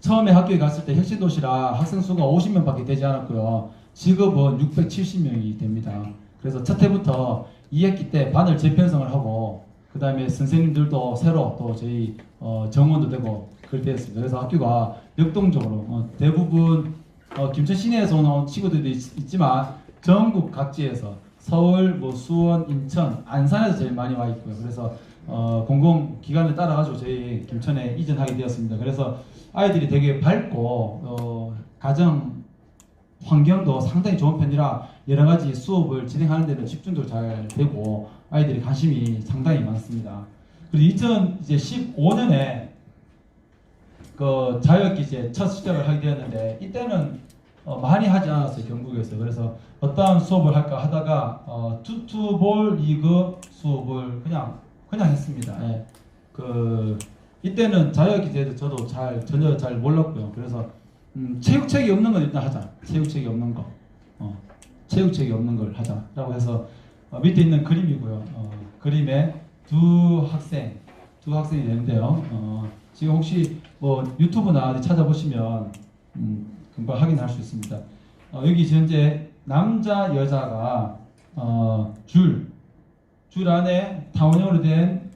처음에 학교에 갔을 때 혁신도시라 학생 수가 50명밖에 되지 않았고요. 직업은 670명이 됩니다. 그래서 첫 해부터 2학기 때 반을 재편성을 하고, 그 다음에 선생님들도 새로 또 저희 정원도 되고 그렇게 됐습니다. 그래서 학교가 역동적으로 대부분 김천 시내에서 온 친구들도 있지만 전국 각지에서 서울, 수원, 인천, 안산에서 제일 많이 와 있고요. 그래서 공공기관을 따라가지고 저희 김천에 이전하게 되었습니다. 그래서 아이들이 되게 밝고 가정 환경도 상당히 좋은 편이라 여러 가지 수업을 진행하는 데는 집중도 잘 되고 아이들이 관심이 상당히 많습니다. 그리고 2015년에 그 자유학기 이제 첫 시작을 하게 되었는데, 이때는 많이 하지 않았어요, 경북에서. 그래서 어떠한 수업을 할까 하다가 투투볼 리그 수업을 그냥 했습니다. 예. 이때는 자유학기 때도 저도 전혀 잘 몰랐고요. 그래서 체육책이 없는 건 일단 하자. 체육책이 없는 거, 체육책이 없는 걸 하자라고 해서 밑에 있는 그림이고요. 그림에 두 학생이 되는데요. 지금 혹시 유튜브나 어디 찾아보시면 금방 확인할 수 있습니다. 여기 현재 남자 여자가 줄 안에 타원형으로 된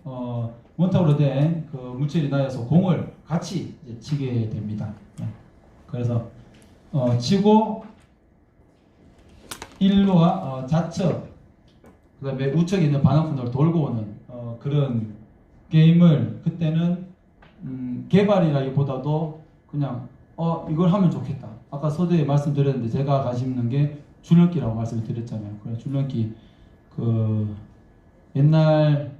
원탁으로 된 그 물체를 나여서 공을 같이 이제 치게 됩니다. 그래서 치고 일루와 좌측, 그다음에 우측에 있는 반환fun을 돌고 오는 그런 게임을 그때는 개발이라기보다도 그냥 이걸 하면 좋겠다. 아까 서두에 말씀드렸는데 제가 관심 있는 게 줄넘기라고 말씀을 드렸잖아요. 그래서 줄넘기 옛날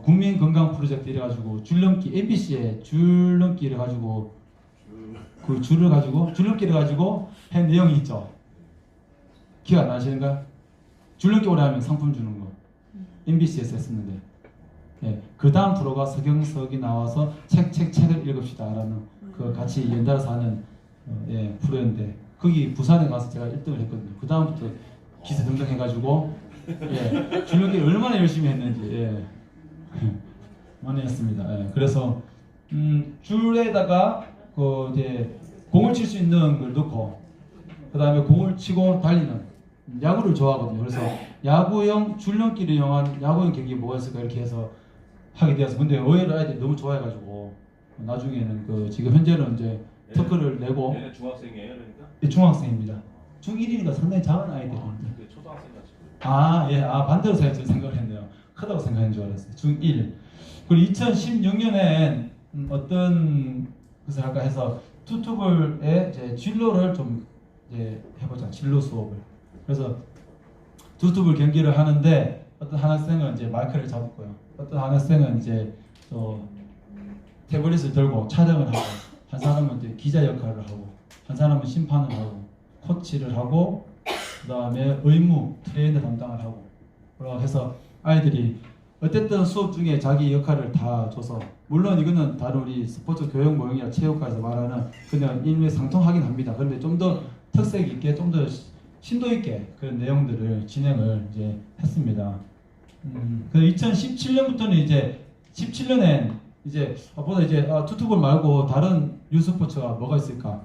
국민 건강 프로젝트 이래가지고 줄넘기 MBC에 줄넘기를 가지고 줄넘기를 가지고 한 내용이 있죠. 기억 안 나시는가요? 줄넘기 오래 하면 상품 주는 거 MBC에서 했었는데, 그 다음 프로가 서경석이 나와서 책을 읽읍시다라는 그 같이 연달아서 하는 프로였는데, 거기 부산에 가서 제가 1등을 했거든요. 그 다음부터 기세 등등해가지고 줄넘기 얼마나 열심히 했는지 많이 했습니다. 그래서 줄에다가 이제 공을 칠 수 있는 걸 넣고, 그 다음에 공을 치고 달리는 야구를 좋아하거든요. 그래서 야구용 줄넘기를 이용한 야구용 경기 뭐가 있을까 이렇게 해서 하게 되어서, 근데 의외로 아이들이 너무 좋아해가지고 나중에는 지금 현재는 이제 특허를 내고. 얘는 중학생이에요, 그러니까? 네, 중학생입니다. 중1이니까 상당히 작은 아이들인데. 네, 초등학생 같이 보여요. 아, 예. 아, 반대로 제가 좀 생각을 했네요. 크다고 생각한 줄 알았어요. 중1. 그리고 2016년엔 어떤 것을 할까 해서 투투블의 이제 진로를 좀 이제 해보자. 진로 수업을. 그래서 투투블 경기를 하는데 어떤 한 학생은 이제 마이크를 잡고요. 어떤 한 학생은 이제 또 태블릿을 들고 촬영을 하고, 한 사람은 이제 기자 역할을 하고, 한 사람은 심판을 하고, 코치를 하고, 그 다음에 의무 트레이너 담당을 하고, 그러고 해서 아이들이 어쨌든 수업 중에 자기 역할을 다 줘서, 물론 이거는 다른 우리 스포츠 교육 모형이나 체육과에서 말하는 그냥 일매 상통하긴 합니다. 그런데 좀 더 특색 있게, 좀 더 심도 있게 그런 내용들을 진행을 이제 했습니다. 그 2017년부터는 이제 17년엔 이제 보다 이제 투투볼 말고 다른 유스포츠가 뭐가 있을까?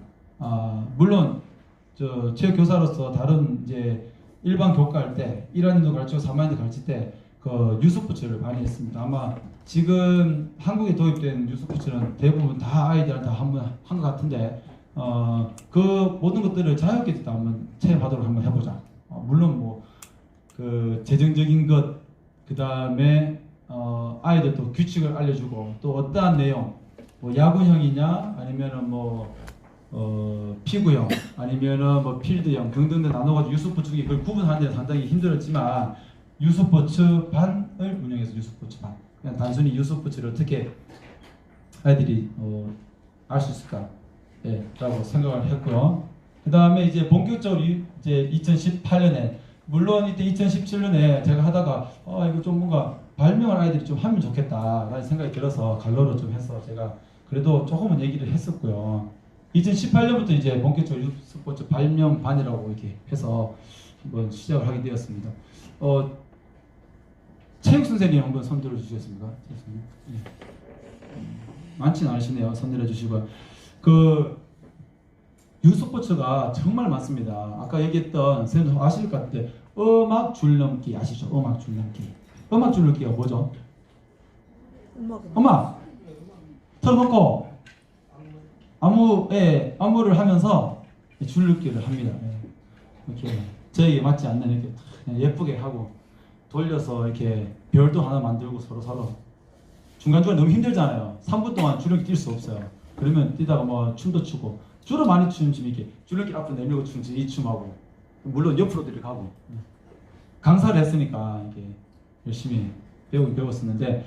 물론 저 체육 교사로서 다른 이제 일반 교과할 때 1학년도 가르치고 3학년도 가르칠 때 그 유스포츠를 많이 했습니다. 아마 지금 한국에 도입된 유스포츠는 대부분 다 아이들한테 한번 한 것 같은데 그 모든 것들을 자유롭게 한번 체험하도록 한번 해보자. 물론 뭐 그 재정적인 것, 그 다음에 아이들 또 규칙을 알려주고 또 어떠한 내용, 뭐 야구형이냐 아니면은 뭐 피구형 아니면은 뭐 필드형 등등등 나눠가지고 유스포츠 중에 그걸 구분하는 데 상당히 힘들었지만 유스포츠 반을 운영해서 유스포츠 반, 그냥 단순히 유스포츠를 어떻게 아이들이 알 수 있을까, 예, 라고 생각을 했고요. 그 다음에 이제 본격적으로 이제 2018년에 물론 이때 2017년에 제가 하다가 이거 좀 뭔가 발명을 아이들이 좀 하면 좋겠다라는 생각이 들어서 갈로로 좀 해서 제가 그래도 조금은 얘기를 했었고요. 2018년부터 이제 본격적으로 유스포츠 발명반이라고 이렇게 해서 한번 시작을 하게 되었습니다. 체육 선생님 한번 손 들어 주시겠습니까? 예. 많지는 않으시네요. 손 들어 주시고 그 유스포츠가 정말 많습니다. 아까 얘기했던 선생님 아실 것 같은데 음악 줄넘기 아시죠? 음악 줄넘기. 음악 줄넘기가 뭐죠? 음악 틀어놓고 안무를 하면서 줄넘기를 합니다. 이렇게 저에게 맞지 않는 이렇게 그냥 예쁘게 하고 돌려서 이렇게 별도 하나 만들고 서로 중간중간 너무 힘들잖아요. 3분 동안 줄넘기 뛸 수 없어요. 그러면 뛰다가 뭐 춤도 추고 주로 많이 추는 춤이 이렇게 줄넘기 앞으로 내밀고 추는 이 춤하고 물론 옆으로도 이렇게 하고 강사를 했으니까 이렇게 열심히 배웠었는데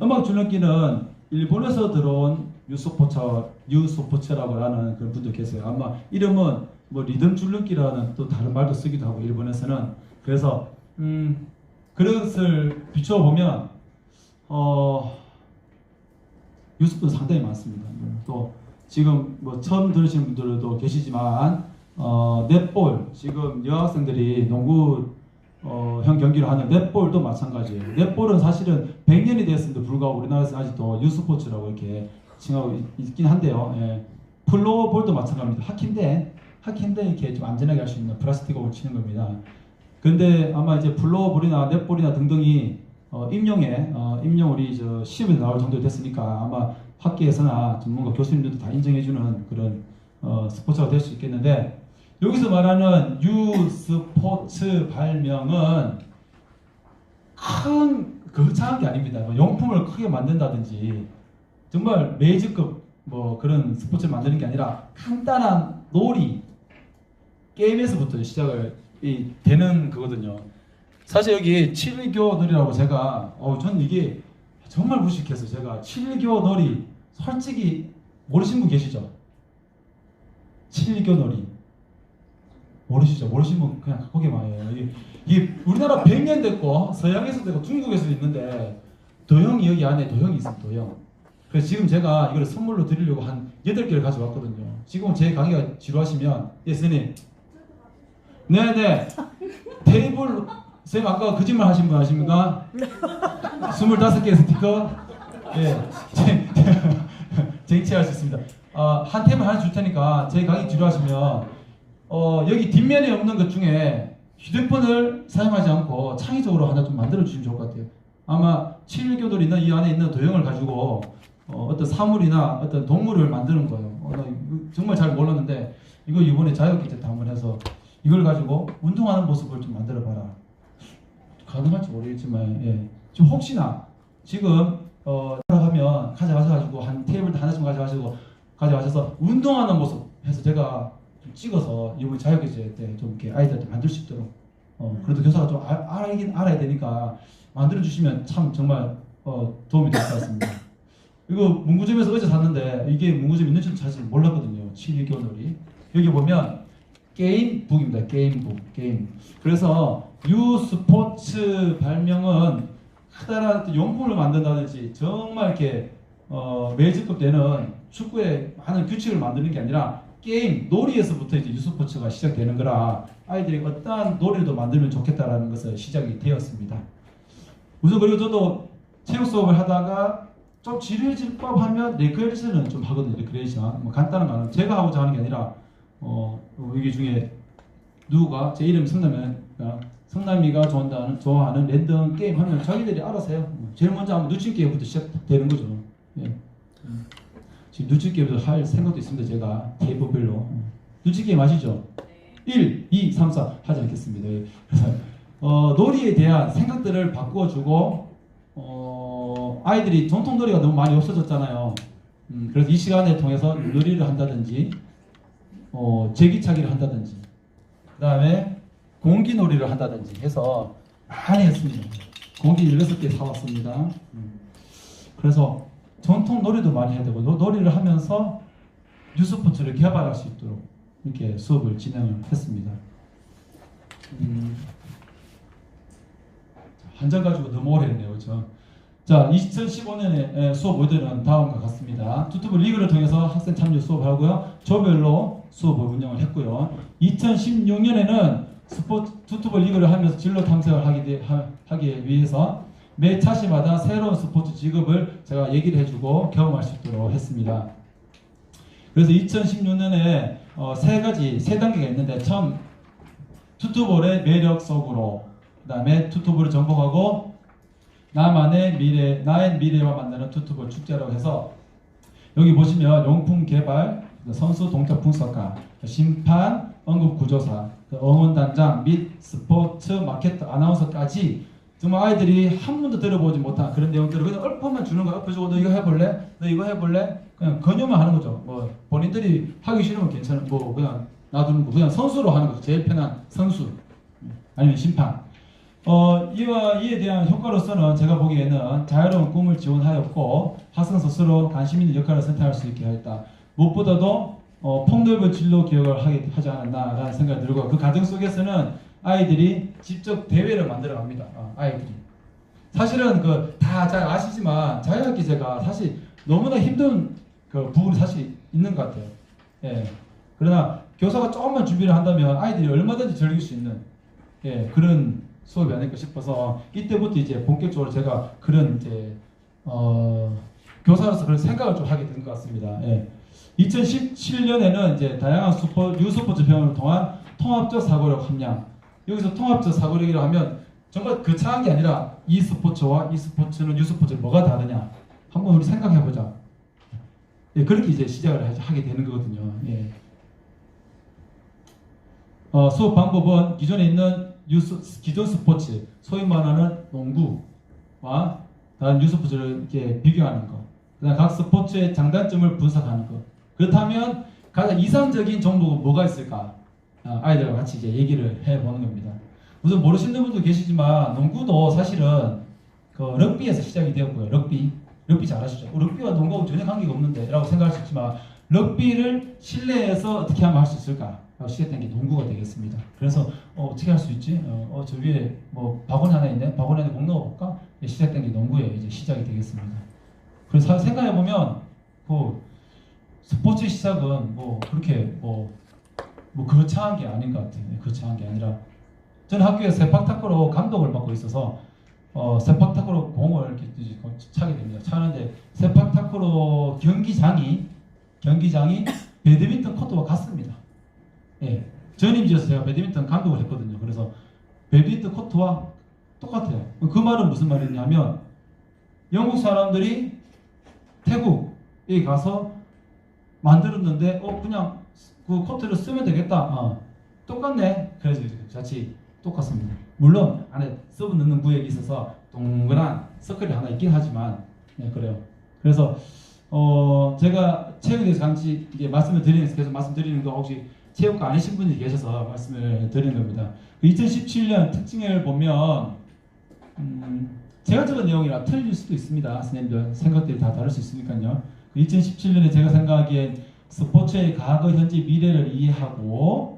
음악 줄넘기는 일본에서 들어온 유스포츠라고 하는 그런 분도 계세요. 아마 이름은 뭐 리듬 줄넘기라는 또 다른 말도 쓰기도 하고 일본에서는. 그래서 그것을 비추어 보면 유스포츠 상당히 많습니다. 또 지금 뭐 처음 들으시는 분들도 계시지만 넷볼, 지금 여학생들이 농구 형 경기를 하는 넷볼도 마찬가지예요. 넷볼은 사실은 100년이 됐음에도 불구하고 우리나라에서 아직도 유스포츠라고 이렇게 칭하고 있긴 한데요. 예. 플로어볼도 마찬가지입니다. 하키인데 이렇게 좀 안전하게 할 수 있는 플라스틱으로 치는 겁니다. 근데 아마 이제 플로어볼이나 넷볼이나 등등이 임용 우리 저 시험에 나올 정도 됐으니까 아마 학계에서나 전문가 교수님들도 다 인정해주는 그런 스포츠가 될 수 있겠는데, 여기서 말하는 유스포츠 발명은 큰 거창한 게 아닙니다. 뭐 용품을 크게 만든다든지 정말 메이저급 뭐 그런 스포츠를 만드는 게 아니라 간단한 놀이 게임에서부터 시작을 되는 거거든요. 사실 여기 7교 놀이라고 제가 저는 이게 정말 무식해서 제가 7교 놀이 솔직히 모르신 분 계시죠? 7교 놀이 모르시죠? 모르신 분 그냥 거기만 해요. 이게 우리나라 100년 됐고 서양에서도 됐고 중국에서도 있는데 도형이 여기 안에 도형이 있어요. 도형. 그래서 지금 제가 이걸 선물로 드리려고 한 8개를 가져왔거든요. 지금 제 강의가 지루하시면 예스님 네네 테이블 쌤 아까 거짓말 하신 분 아십니까? 25개의 스티커 예 쟁취할 수 있습니다. 한 테이블 하나 줄 테니까 제 강의 지루하시면 여기 뒷면에 없는 것 중에 휴대폰을 사용하지 않고 창의적으로 하나 좀 만들어 주시면 좋을 것 같아요. 아마 7교돌이나 이 안에 있는 도형을 가지고 어떤 사물이나 어떤 동물을 만드는 거예요. 나 정말 잘 몰랐는데 이거 이번에 자유기제 때 한번 해서 이걸 가지고 운동하는 모습을 좀 만들어봐라. 가능할지 모르겠지만, 예. 좀 혹시나 지금 하면 가져가셔가지고 한 테이블 하나씩 가져가셔서 운동하는 모습 해서 제가 좀 찍어서 이번 자유교제 때 좀 이렇게 아이들한테 만들 수 있도록 그래도 교사가 좀 알긴 알아야 되니까 만들어 주시면 참 정말 도움이 될 것 같습니다. 이거 문구점에서 어제 샀는데 이게 문구점 있는 줄 사실 몰랐거든요. 12개월 놀이. 여기 보면 게임북입니다. 게임북. 게임. 그래서 유스포츠 발명은 커다란 용품을 만든다든지 정말 이렇게 메이저급 때는 축구에 많은 규칙을 만드는 게 아니라 게임, 놀이에서부터 이제 유스포츠가 시작되는 거라 아이들이 어떠한 놀이도 만들면 좋겠다라는 것을 시작이 되었습니다. 우선 그리고 저도 체육 수업을 하다가 좀 지루해질 법하면 레크레이션은 좀 하거든요. 레크레이션 뭐 간단한 거는 제가 하고자 하는 게 아니라 여기 중에 누가 제 이름 성남이가 좋아하는 랜덤 게임 하면 자기들이 알아서 해요. 제일 먼저 하면 누치 게임부터 시작되는 거죠. 예. 지금 누치 게임도 할 생각도 있습니다. 제가 테이프별로 누치 게임 아시죠? 1, 2, 3, 4 하지 않겠습니다. 예. 그래서 놀이에 대한 생각들을 바꾸어주고 아이들이 전통 놀이가 너무 많이 없어졌잖아요. 그래서 이 시간을 통해서 놀이를 한다든지 제기차기를 한다든지 그 다음에 공기놀이를 한다든지 해서 많이 했습니다. 공기 16개 사왔습니다. 그래서 전통 놀이도 많이 해야 되고 놀이를 하면서 뉴스포츠를 개발할 수 있도록 이렇게 수업을 진행을 했습니다. 한 장 가지고 너무 오래 했네요. 그렇죠? 자, 2015년에 수업 모델은 다음과 같습니다. 투투브 리그를 통해서 학생 참여 수업하고요. 조별로 수업을 운영을 했고요. 2016년에는 투투브 리그를 하면서 진로 탐색을 하기 위해서 매 차시마다 새로운 스포츠 직업을 제가 얘기를 해주고 경험할 수 있도록 했습니다. 그래서 2016년에 세 단계가 있는데 처음 투투볼의 매력 속으로 그 다음에 투투볼을 정복하고 나의 미래와 만나는 투투볼 축제라고 해서 여기 보시면 용품 개발, 선수 동작 분석가, 심판, 언급구조사, 응원단장 및 스포츠 마케터, 아나운서까지 정말 아이들이 한 번도 들어보지 못한 그런 내용들을 그냥 얼포만 주는 거야. 엎어주고 너 이거 해볼래? 너 이거 해볼래? 그냥 권유만 하는 거죠. 뭐 본인들이 하기 싫으면 괜찮은 뭐 그냥 놔두는 거. 그냥 선수로 하는 거죠. 제일 편한 선수 아니면 심판. 이에 대한 효과로서는 제가 보기에는 자유로운 꿈을 지원하였고 학생 스스로 관심 있는 역할을 선택할 수 있게 하였다. 무엇보다도 폭넓은 진로 교육을 하지 않았나라는 생각이 들고 그 과정 속에서는 아이들이 직접 대회를 만들어 갑니다. 아이들이 사실은 다 잘 아시지만 자유학기제가 사실 너무나 힘든 그 부분이 사실 있는 것 같아요. 예. 그러나 교사가 조금만 준비를 한다면 아이들이 얼마든지 즐길 수 있는 그런 수업이 아닐까 싶어서 이때부터 이제 본격적으로 제가 그런 이제 교사로서 그런 생각을 좀 하게 된 것 같습니다. 예. 2017년에는 이제 다양한 유스포츠 병원을 통한 통합적 사고력 함량. 여기서 통합적 사고력이라고 하면 정말 거창한 게 아니라 e스포츠와 e스포츠는 유스포츠는 뭐가 다르냐 한번 우리 생각해보자. 예, 그렇게 이제 시작을 하게 되는 거거든요. 예. 수업 방법은 기존에 있는 기존 스포츠, 소위 말하는 농구와 다른 유스포츠를 이렇게 비교하는 것, 그다음 각 스포츠의 장단점을 분석하는 것. 그렇다면 가장 이상적인 종목은 뭐가 있을까? 아이들과 같이 이제 얘기를 해보는 겁니다. 우선 모르시는 분도 계시지만 농구도 사실은 그 럭비에서 시작이 되었고요. 럭비 잘 아시죠? 럭비와 농구하고 전혀 관계가 없는데 라고 생각할 수 있지만 럭비를 실내에서 어떻게 하면 할 수 있을까? 시작된 게 농구가 되겠습니다. 그래서 어떻게 할 수 있지? 저 위에 뭐 바구니 하나 있네? 바구니 안에 공 넣어볼까? 시작된 게 농구에 이제 시작이 되겠습니다. 그래서 생각해보면 그 스포츠 시작은 뭐 그렇게 뭐 거창한 게 아닌 것 같아요. 거창한 게 아니라 저는 학교에 세팍타크로 감독을 맡고 있어서 세팍타크로 공을 이렇게 차게 됩니다. 차는데 세팍타크로 경기장이 배드민턴 코트와 같습니다. 예, 전임지에서 제가 배드민턴 감독을 했거든요. 그래서 배드민턴 코트와 똑같아요. 그 말은 무슨 말이냐면 영국 사람들이 태국에 가서 만들었는데 그냥 그 코트를 쓰면 되겠다. 똑같네. 그래서 자칫 똑같습니다. 물론 안에 서브 넣는 구역이 있어서 동그란 서클이 하나 있긴 하지만 네, 그래요. 그래서 제가 체육에 대해서 잠시 이제 말씀을 드리면서 계속 말씀드리는 거 혹시 체육과 아니신 분이 계셔서 말씀을 드리는 겁니다. 2017년 특징을 보면 제가 적은 내용이라 틀릴 수도 있습니다. 선생님들 생각들이 다 다를 수 있으니까요. 2017년에 제가 생각하기엔 스포츠의 과거, 현재, 미래를 이해하고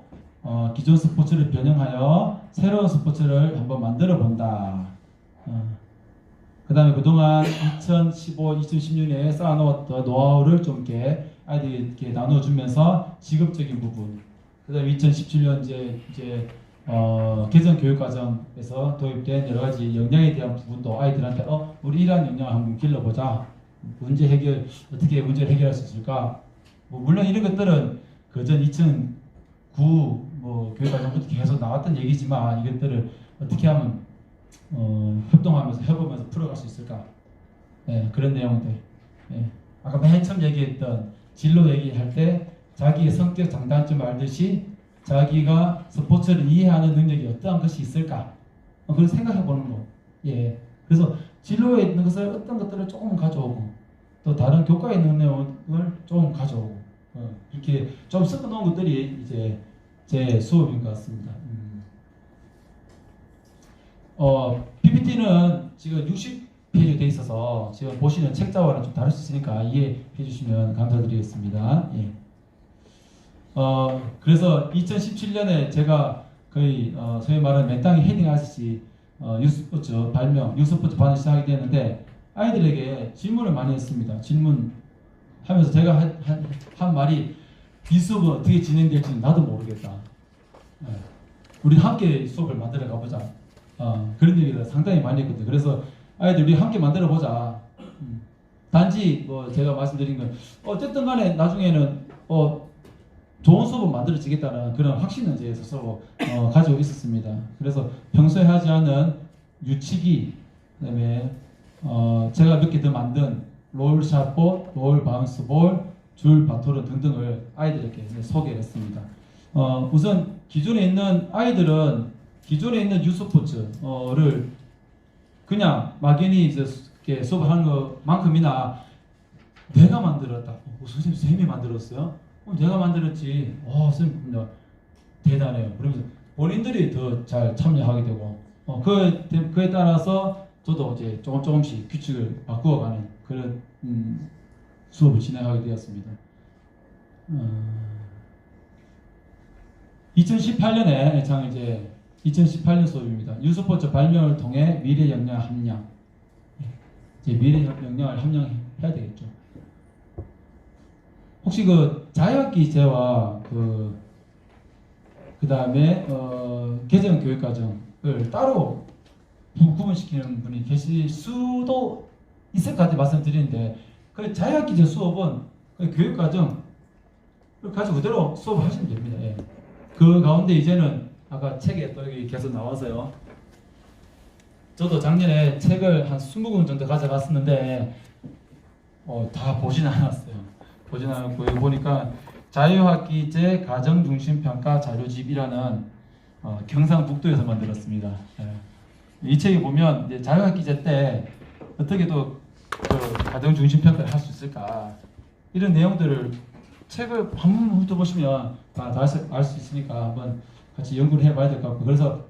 기존 스포츠를 변형하여 새로운 스포츠를 한번 만들어 본다. 그 다음에 그동안 2015, 2016년에 쌓아놓았던 노하우를 좀 이렇게 아이들에게 나눠주면서 직업적인 부분. 그 다음에 2017년 이제 개정 교육과정에서 도입된 여러 가지 역량에 대한 부분도 아이들한테 우리 이러한 역량을 한번 길러보자. 문제 해결, 어떻게 문제를 해결할 수 있을까? 물론 이런 것들은 그전 2009 교육과정부터 계속 나왔던 얘기지만 이것들을 어떻게 하면 협동하면서 해보면서 풀어갈 수 있을까? 네, 그런 내용들. 네. 아까 맨 처음 얘기했던 진로 얘기할 때 자기의 성격 장단점을 알듯이 자기가 스포츠를 이해하는 능력이 어떠한 것이 있을까? 그걸 생각해 보는 거. 예. 그래서 진로에 있는 것을 어떤 것들을 조금 가져오고 또 다른 교과에 있는 내용을 조금 가져오고 이렇게 좀 섞어 놓은 것들이 이제 제 수업인 것 같습니다. PPT는 지금 60페이지 돼 있어서 지금 보시는 책자와는 좀 다를 수 있으니까 이해해 주시면 감사드리겠습니다. 예. 그래서 2017년에 제가 거의 소위 말하는 맨땅에 헤딩하듯이 유스포츠 발명, 유스포츠 반을 시작하게 되는데 아이들에게 질문을 많이 했습니다. 질문하면서 제가 한 말이 이 수업은 어떻게 진행될지는 나도 모르겠다. 예. 우리 함께 수업을 만들어 가보자. 그런 얘기를 상당히 많이 했거든요. 그래서 아이들 우리 함께 만들어 보자. 단지 제가 말씀드린 건 어쨌든 간에 나중에는 좋은 수업을 만들어지겠다는 그런 확신은 이제 스스로 가지고 있었습니다. 그래서 평소에 하지 않은 유치기, 그다음에 제가 몇 개 더 만든 롤 샷볼, 롤 바운스볼, 줄 바토르 등등을 아이들에게 소개를 했습니다. 우선 기존에 있는 아이들은 기존에 있는 유스포츠를 그냥 막연히 이제 수업을 하는 것만큼이나 내가 만들었다. 선생님이 만들었어요? 내가 만들었지. 선생님 대단해요. 그러면서 본인들이 더 잘 참여하게 되고 그에 따라서 저도 이제 조금씩 규칙을 바꾸어가는 그런 수업을 진행하게 되었습니다. 2018년에 참 이제 2018년 수업입니다. 유스포츠 발명을 통해 미래 역량 함량. 이제 미래 역량을 함량해야 되겠죠. 혹시 자유학기제와 그 다음에 개정 교육과정을 따로 구분시키는 분이 계실 수도 있을 것 같아 말씀드리는데 그 자유학기제 수업은 그 교육과정을 가지고 그대로 수업을 하시면 됩니다. 예. 그 가운데 이제는 아까 책에 또 여기 계속 나와서요. 저도 작년에 책을 한 20권 정도 가져갔었는데 다 보진 않았어요. 보진 않았고 여기 보니까 자유학기제 가정중심평가 자료집이라는 경상북도에서 만들었습니다. 예. 이 책에 보면 이제 자유학기제 때 어떻게 또 가정중심평가를 할 수 있을까 이런 내용들을 책을 한번 훑어보시면 다 알 수 있으니까 한번 같이 연구를 해봐야 될 것 같고 그래서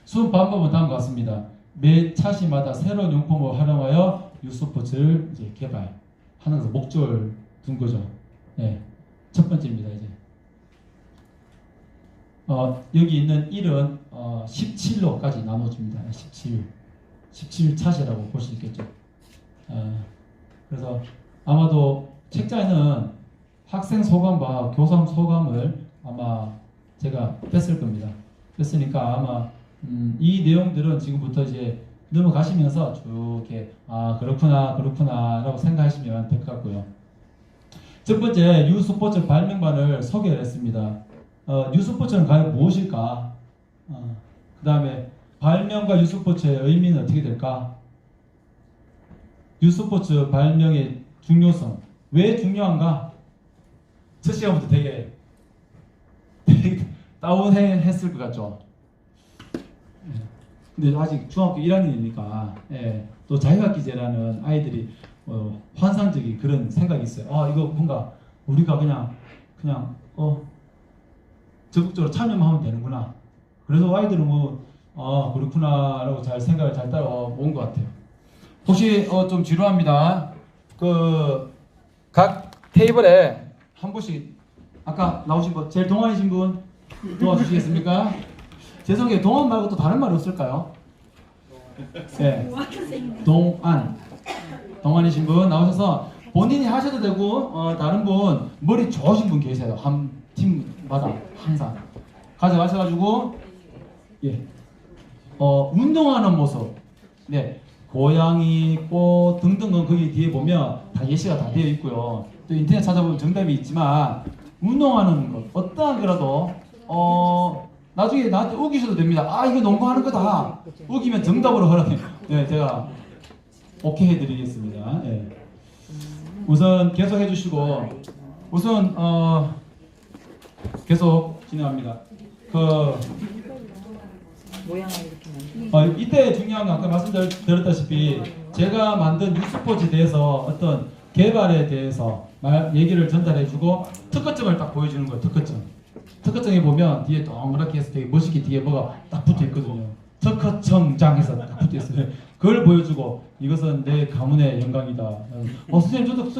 수업 방법은 다음과 같습니다. 매 차시마다 새로운 용품을 활용하여 유스포츠를 이제 개발하는 것을 목적을 둔 거죠. 네. 첫 번째입니다. 이제 여기 있는 1은 17로까지 나눠집니다. 17 차시라고 볼 수 있겠죠. 그래서 아마도 책자에는 학생 소감과 교사 소감을 아마 제가 뺐을 겁니다. 뺐으니까 아마 이 내용들은 지금부터 이제 넘어가시면서 쭉 이렇게 그렇구나라고 생각하시면 될 것 같고요. 첫 번째 유스포츠 발명반을 소개를 했습니다. 유스포츠는 과연 무엇일까? 그 다음에 발명과 유스포츠의 의미는 어떻게 될까? 유스포츠 발명의 중요성 왜 중요한가? 첫 시간부터 되게 다운했을 것 같죠. 예. 근데 아직 중학교 1학년이니까 예, 또 자율학기제라는 아이들이 환상적인 그런 생각이 있어요. 아 이거 뭔가 우리가 그냥 적극적으로 참여만 하면 되는구나. 그래서 아이들은 그렇구나라고 잘 생각을 잘 따라온 것 같아요. 혹시 좀 지루합니다. 각 테이블에 한 분씩 아까 나오신 분 제일 동안이신 분 도와주시겠습니까? 죄송해요. 동안 말고 또 다른 말이 없을까요? 네. 동안이신 분 나오셔서 본인이 하셔도 되고 다른 분 머리 좋으신 분 계세요. 한 팀마다 항상 가져가셔가지고 예. 운동하는 모습, 네, 고양이, 꽃 등등은 거기 뒤에 보면 다 예시가 다 되어 있고요. 또 인터넷 찾아보면 정답이 있지만 운동하는 것, 어떠한 거라도 나중에 나한테 우기셔도 됩니다. 아 이거 농구하는 거다. 우기면 정답으로 허락해. 네, 제가 오케이 해드리겠습니다. 네. 우선 계속 해주시고 우선 계속 진행합니다. 모양을 이렇게 만들어. 이때 중요한 건 아까 말씀드렸다시피 제가 만든 유스포츠에 대해서 어떤 개발에 대해서 얘기를 전달해주고 특허점을 딱 보여주는 거예요. 특허점에 보면 뒤에 동그랗게 해서 되게 멋있게 뒤에 뭐가 딱 붙어 있거든요. 특허청장에서 딱 붙어 있어요. 그걸 보여주고 이것은 내 가문의 영광이다. 선생님 저도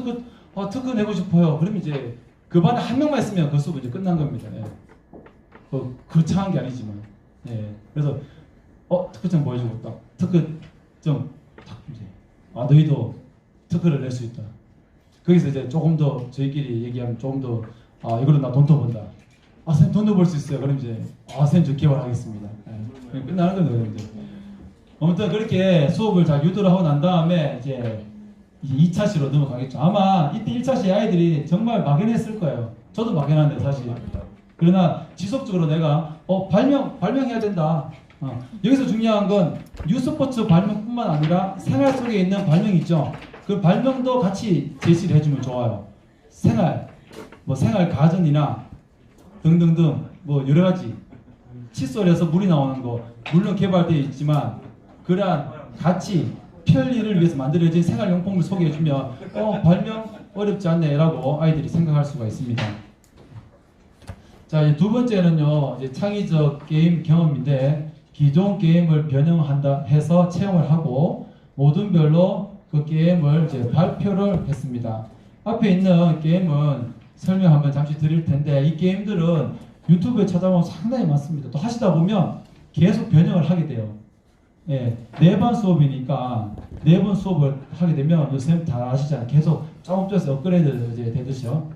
특허 내고 싶어요. 그러면 이제 그 반에 한 명만 있으면 그 수업은 이제 끝난 겁니다. 예. 거창한 게 아니지만. 예. 그래서 특허증 보여주고 딱 특허증 딱 이제 너희도 특허를 낼 수 있다. 거기서 이제 조금 더 저희끼리 얘기하면 조금 더 이걸로 나 돈 더 번다. 선생님 돈도 벌 수 있어요. 그럼 이제 선생님 저 개발하겠습니다. 예. 끝나는 거예요. 이제. 아무튼 그렇게 수업을 잘 유도를 하고 난 다음에 이제 2차 시로 넘어가겠죠. 아마 이때 1차 시 아이들이 정말 막연했을 거예요. 저도 막연한데 사실. 그러나 지속적으로 내가 발명해야 된다. 여기서 중요한 건 뉴스포츠 발명뿐만 아니라 생활 속에 있는 발명 있죠. 그 발명도 같이 제시를 해주면 좋아요. 생활 가전이나 등등등 여러 가지 칫솔에서 물이 나오는 거 물론 개발되어 있지만 그러한 같이 편리를 위해서 만들어진 생활용품을 소개해주면 발명 어렵지 않네라고 아이들이 생각할 수가 있습니다. 자, 이제 두 번째는요, 이제 창의적 게임 경험인데 기존 게임을 변형한다 해서 체험을 하고 모둠별로 그 게임을 이제 발표를 했습니다. 앞에 있는 게임은 설명 한번 잠시 드릴 텐데 이 게임들은 유튜브에 찾아보면 상당히 많습니다. 또 하시다 보면 계속 변형을 하게 돼요. 예, 4번 수업이니까 4번 수업을 하게 되면 선생님 다 아시잖아요. 계속 조금씩 업그레이드 이제 되듯이요.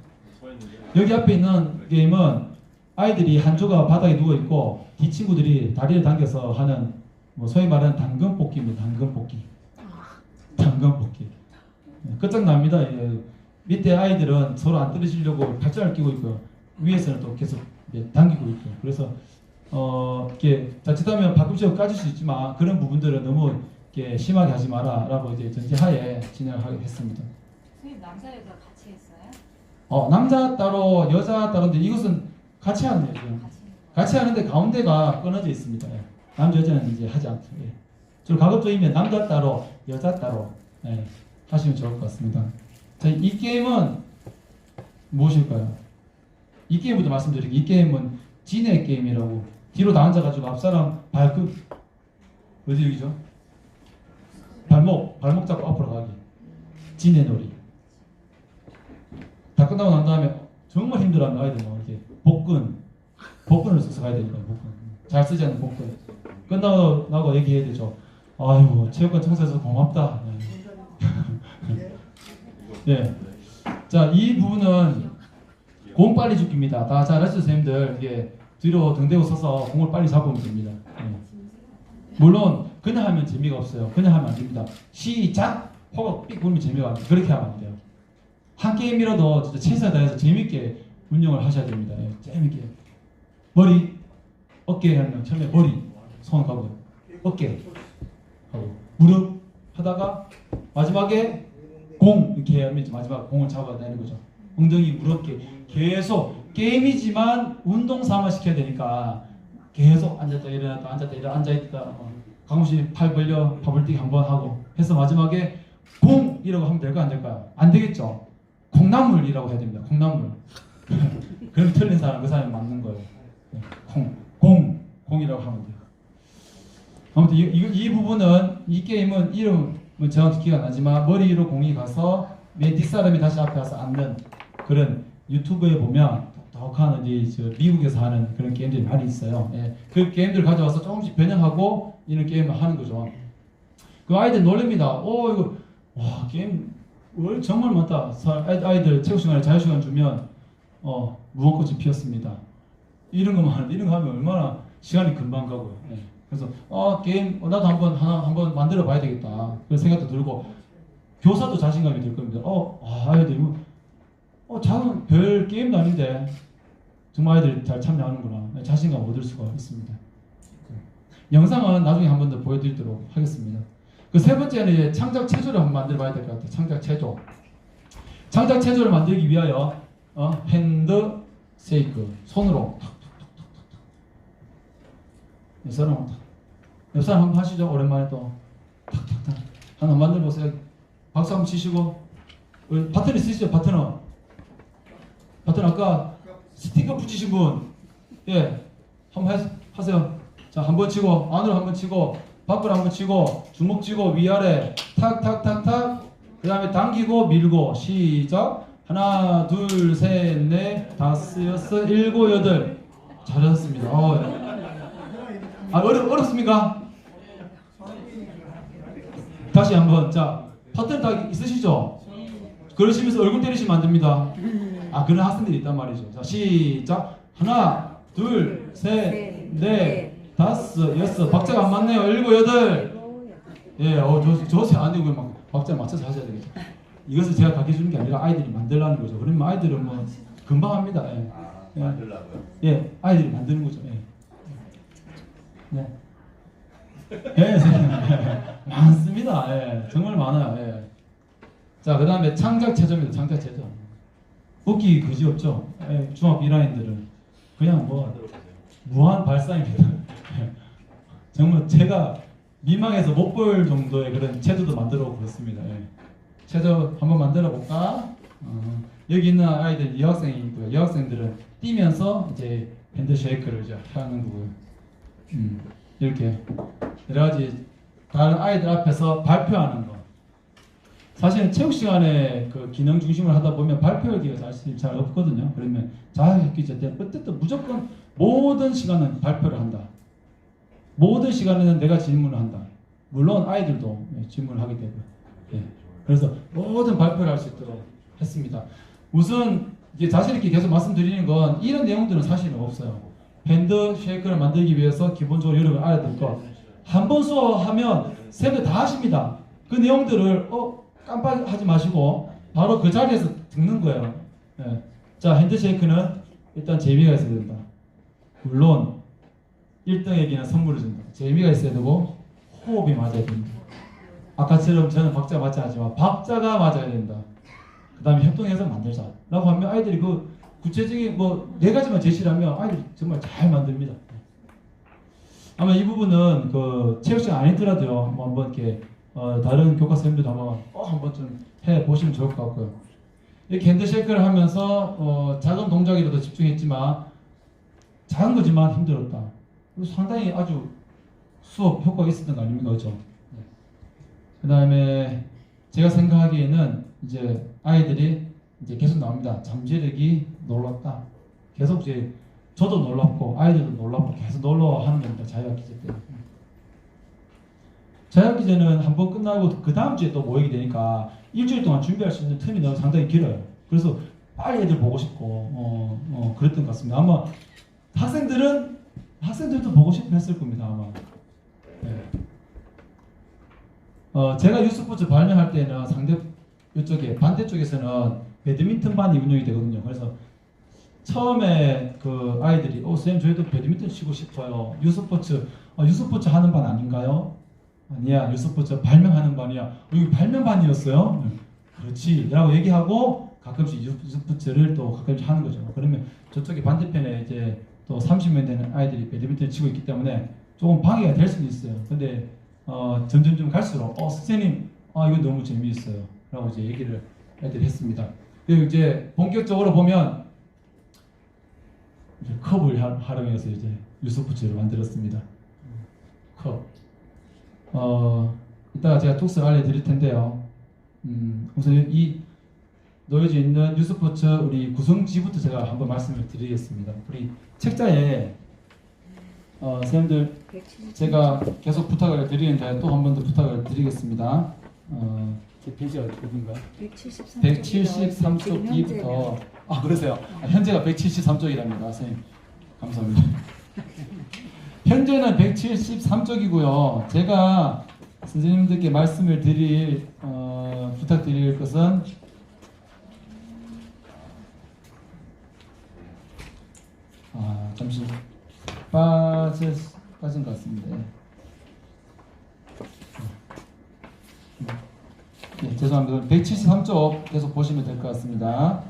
여기 앞에 있는 게임은 아이들이 한 조가 바닥에 누워 있고 이 친구들이 다리를 당겨서 하는 소위 말하는 당근 뽑기입니다. 당근 뽑기. 끝장납니다. 예. 밑에 아이들은 서로 안 떨어지려고 팔짱을 끼고 있고요. 위에서는 또 계속 당기고 있고. 그래서 이렇게 자칫하면 발꿈치로 까질 수 있지만 그런 부분들은 너무 이렇게 심하게 하지 마라라고 이제 전제하에 진행을 하게 했습니다. 선생님 남자 여자 같이 했어요? 남자 따로 여자 따로인데 이것은 같이 하네요. 같이 하는데 가운데가 끊어져 있습니다. 예. 남자 여자는 이제 하지 않고 예. 좀 가급적이면 남자 따로 여자 따로 하시면 좋을 것 같습니다. 자, 이 게임은 무엇일까요? 이 게임부터 말씀드릴게요. 이 게임은 진의 게임이라고 뒤로 다 앉아가지고 앞사람 어디 여기죠? 발목 잡고 앞으로 가기. 진의 놀이. 다 끝나고 난 다음에 정말 힘들어하는 아이들 이렇게 복근을 써서 가야 되니까 복근. 잘 쓰지 않는 복근. 끝나고 나고 얘기해야 되죠. 아이고 체육관 청소해서 고맙다. 네. 자, 이 부분은 공 빨리 죽기입니다. 다 잘 아시죠, 선생님들. 이게 뒤로 등 대고 서서 공을 빨리 잡으면 됩니다. 네. 물론 그냥 하면 재미가 없어요. 그냥 하면 안 됩니다. 시작! 호가 삑 불면 재미가 안 돼요. 그렇게 하면 안 돼요. 한 게임이라도 진짜 최선을 다해서 재밌게 운영을 하셔야 됩니다. 예, 재밌게. 머리, 어깨 하면 처음에 머리, 손 가고 어깨 하고 무릎 하다가 마지막에 공 이렇게 하면 마지막 공을 잡아내는 거죠. 엉덩이, 무릎, 어깨 계속 게임이지만 운동 삼아 시켜야 되니까 계속 앉았다 일어났다 앉았다 일어났다 앉아있다 가끔씩 팔 벌려 파벌뛰기 한번 하고 해서 마지막에 공이라고 하면 될까 안 될까요? 안 되겠죠. 콩나물이라고 해야 됩니다. 콩나물. 그럼 틀린 사람 그 사람이 맞는 거예요. 공이라고 하면 돼요. 아무튼 이 부분은 이 게임은 이름은 정확히 기억 안 나지만 머리 위로 공이 가서 맨 뒷사람이 다시 앞에 와서 앉는 그런 유튜브에 보면 독특한 이제 미국에서 하는 그런 게임들이 많이 있어요. 예. 그 게임들 가져와서 조금씩 변형하고 이런 게임을 하는 거죠. 그 아이들 놀랍니다. 이거 와 게임 정말 많다. 아이들 체육 시간에 자유 시간 주면 무언꽃이 피었습니다. 이런 거만 하는데 이런 거 하면 얼마나 시간이 금방 가고요. 예. 그래서 게임 나도 한번 만들어 봐야 되겠다. 그런 생각도 들고 교사도 자신감이 들 겁니다. 아이들 작은 별 게임도 아닌데 정말 아이들이 잘 참여하는구나. 자신감 얻을 수가 있습니다. 영상은 나중에 한 번 더 보여드리도록 하겠습니다. 그 세 번째는 이제 창작 체조를 한번 만들어 봐야 될 것 같아요. 창작 체조. 창작 체조를 만들기 위하여 핸드 쉐이크 손으로 옆 사람 한번 하시죠. 오랜만에 또 탁탁탁 하나 만들어 보세요. 박수 한번 치시고 버튼 있으시죠? 버튼 아까 스티커 붙이신 분 한번 하세요. 자, 한번 치고 안으로 한번 치고 밖으로 한번 치고 주먹 쥐고 위아래 탁탁탁탁 그 다음에 당기고 밀고 시작. 하나 둘 셋 넷 다섯 여섯 일곱 여덟 잘하셨습니다. 어렵습니까? 다시 한번. 자, 버튼 딱 있으시죠? 그러시면서 얼굴 때리시면 안 됩니다. 그런 학생들이 있단 말이죠. 자, 시작. 하나, 둘, 셋, 넷, 다섯, 여섯. 박자가 안 맞네요. 일곱, 여덟. 저세 안 되고 막 박자를 맞춰서 하셔야 되겠죠. 이것을 제가 가르쳐 주는 게 아니라 아이들이 만들라는 거죠. 그러면 아이들은 뭐 금방 합니다. 만들라고요? 아이들이 만드는 거죠. 많습니다. 정말 많아요. 자, 그 다음에 창작 체조입니다. 창작 체조. 웃기 그지 없죠. 중학교 1학년들은 그냥 뭐 무한 발상입니다. 정말 제가 민망해서 못 볼 정도의 그런 체조도 만들어 그렇습니다. 체조 한번 만들어 볼까? 여기 있는 아이들 여학생이 있고요. 여학생들은 뛰면서 이제 핸드 쉐이크를 이제 하는 거고요. 이렇게 여러 가지 다른 아이들 앞에서 발표하는 거. 사실은 체육 시간에 그 기능 중심을 하다 보면 발표하기가 잘 없거든요. 그러면 자격기제 때 어쨌든 무조건 모든 시간은 발표를 한다. 모든 시간에는 내가 질문을 한다. 물론 아이들도 질문을 하게 되고요. 그래서 모든 발표를 할 수 있도록 했습니다. 우선 이제 자신 있게 계속 말씀드리는 건 이런 내용들은 사실은 없어요. 핸드 쉐이크를 만들기 위해서 기본적으로 여러분 알아야 될 것. 한 번 수업하면 쌤들 다 하십니다. 그 내용들을 깜빡하지 마시고 바로 그 자리에서 듣는 거예요. 자, 핸드 쉐이크는 일단 재미가 있어야 된다. 물론 1등에게는 선물을 준다. 재미가 있어야 되고 호흡이 맞아야 된다. 아까처럼 저는 박자 맞지 않지만 박자가 맞아야 된다. 그 다음에 협동해서 만들자 라고 하면 아이들이 그 구체적인 뭐 4가지만 제시를 하면 아이들이 정말 잘 만듭니다. 아마 이 부분은 그 체육시간 아니더라도요. 뭐 한번 이렇게 다른 교과 선생님들도 한번 좀 해보시면 좋을 것 같고요. 이렇게 핸드쉐이크를 하면서 작은 동작이라도 집중했지만 작은 거지만 힘들었다. 상당히 아주 수업 효과가 있었던 거 아닙니까? 그렇죠? 그 다음에 제가 생각하기에는 이제 아이들이 이제 계속 나옵니다. 잠재력이 놀랍다. 계속 이제 저도 놀랍고 아이들도 놀랍고 계속 놀라워하는 겁니다. 자유학기제 때. 자유학기제는 한번 끝나고 그 다음 주에 또 모이게 되니까 일주일 동안 준비할 수 있는 틈이 상당히 길어요. 그래서 빨리 애들 보고 싶고 그랬던 것 같습니다. 아마 학생들도 보고 싶어 했을 겁니다. 아마. 제가 유스포츠 발명할 때는 이쪽에 반대쪽에서는 배드민턴 반이 운영이 되거든요. 그래서 처음에 그 아이들이 선생님 저희도 배드민턴 치고 싶어요. 유스포츠 하는 반 아닌가요? 아니야, 유스포츠 발명하는 반이야. 여기 발명반이었어요? 그렇지 라고 얘기하고 가끔씩 유스포츠를 또 가끔씩 하는 거죠. 그러면 저쪽에 반대편에 이제 또 30명 되는 아이들이 배드민턴을 치고 있기 때문에 조금 방해가 될 수도 있어요. 근데 점점 좀 갈수록 선생님 이거 너무 재미있어요 라고 이제 얘기를 애들이 했습니다. 그리고 이제 본격적으로 보면 이제 컵을 활용해서 이제 유스포츠를 만들었습니다. 컵. 이따가 제가 톡스를 알려드릴 텐데요. 우선 이 놓여져 있는 유스포츠 우리 구성지부터 제가 한번 말씀을 드리겠습니다. 우리 책자에 선생님들 173. 제가 계속 부탁을 드리는데 또 한 번 더 부탁을 드리겠습니다. 제 페이지가 어딘가요? 173쪽부터 그러세요. 현재가 173쪽이랍니다. 선생님 감사합니다. 현재는 173쪽이고요. 제가 선생님들께 말씀을 부탁드릴 것은 잠시 빠진 것 같습니다. 네, 죄송합니다. 173쪽 계속 보시면 될 것 같습니다.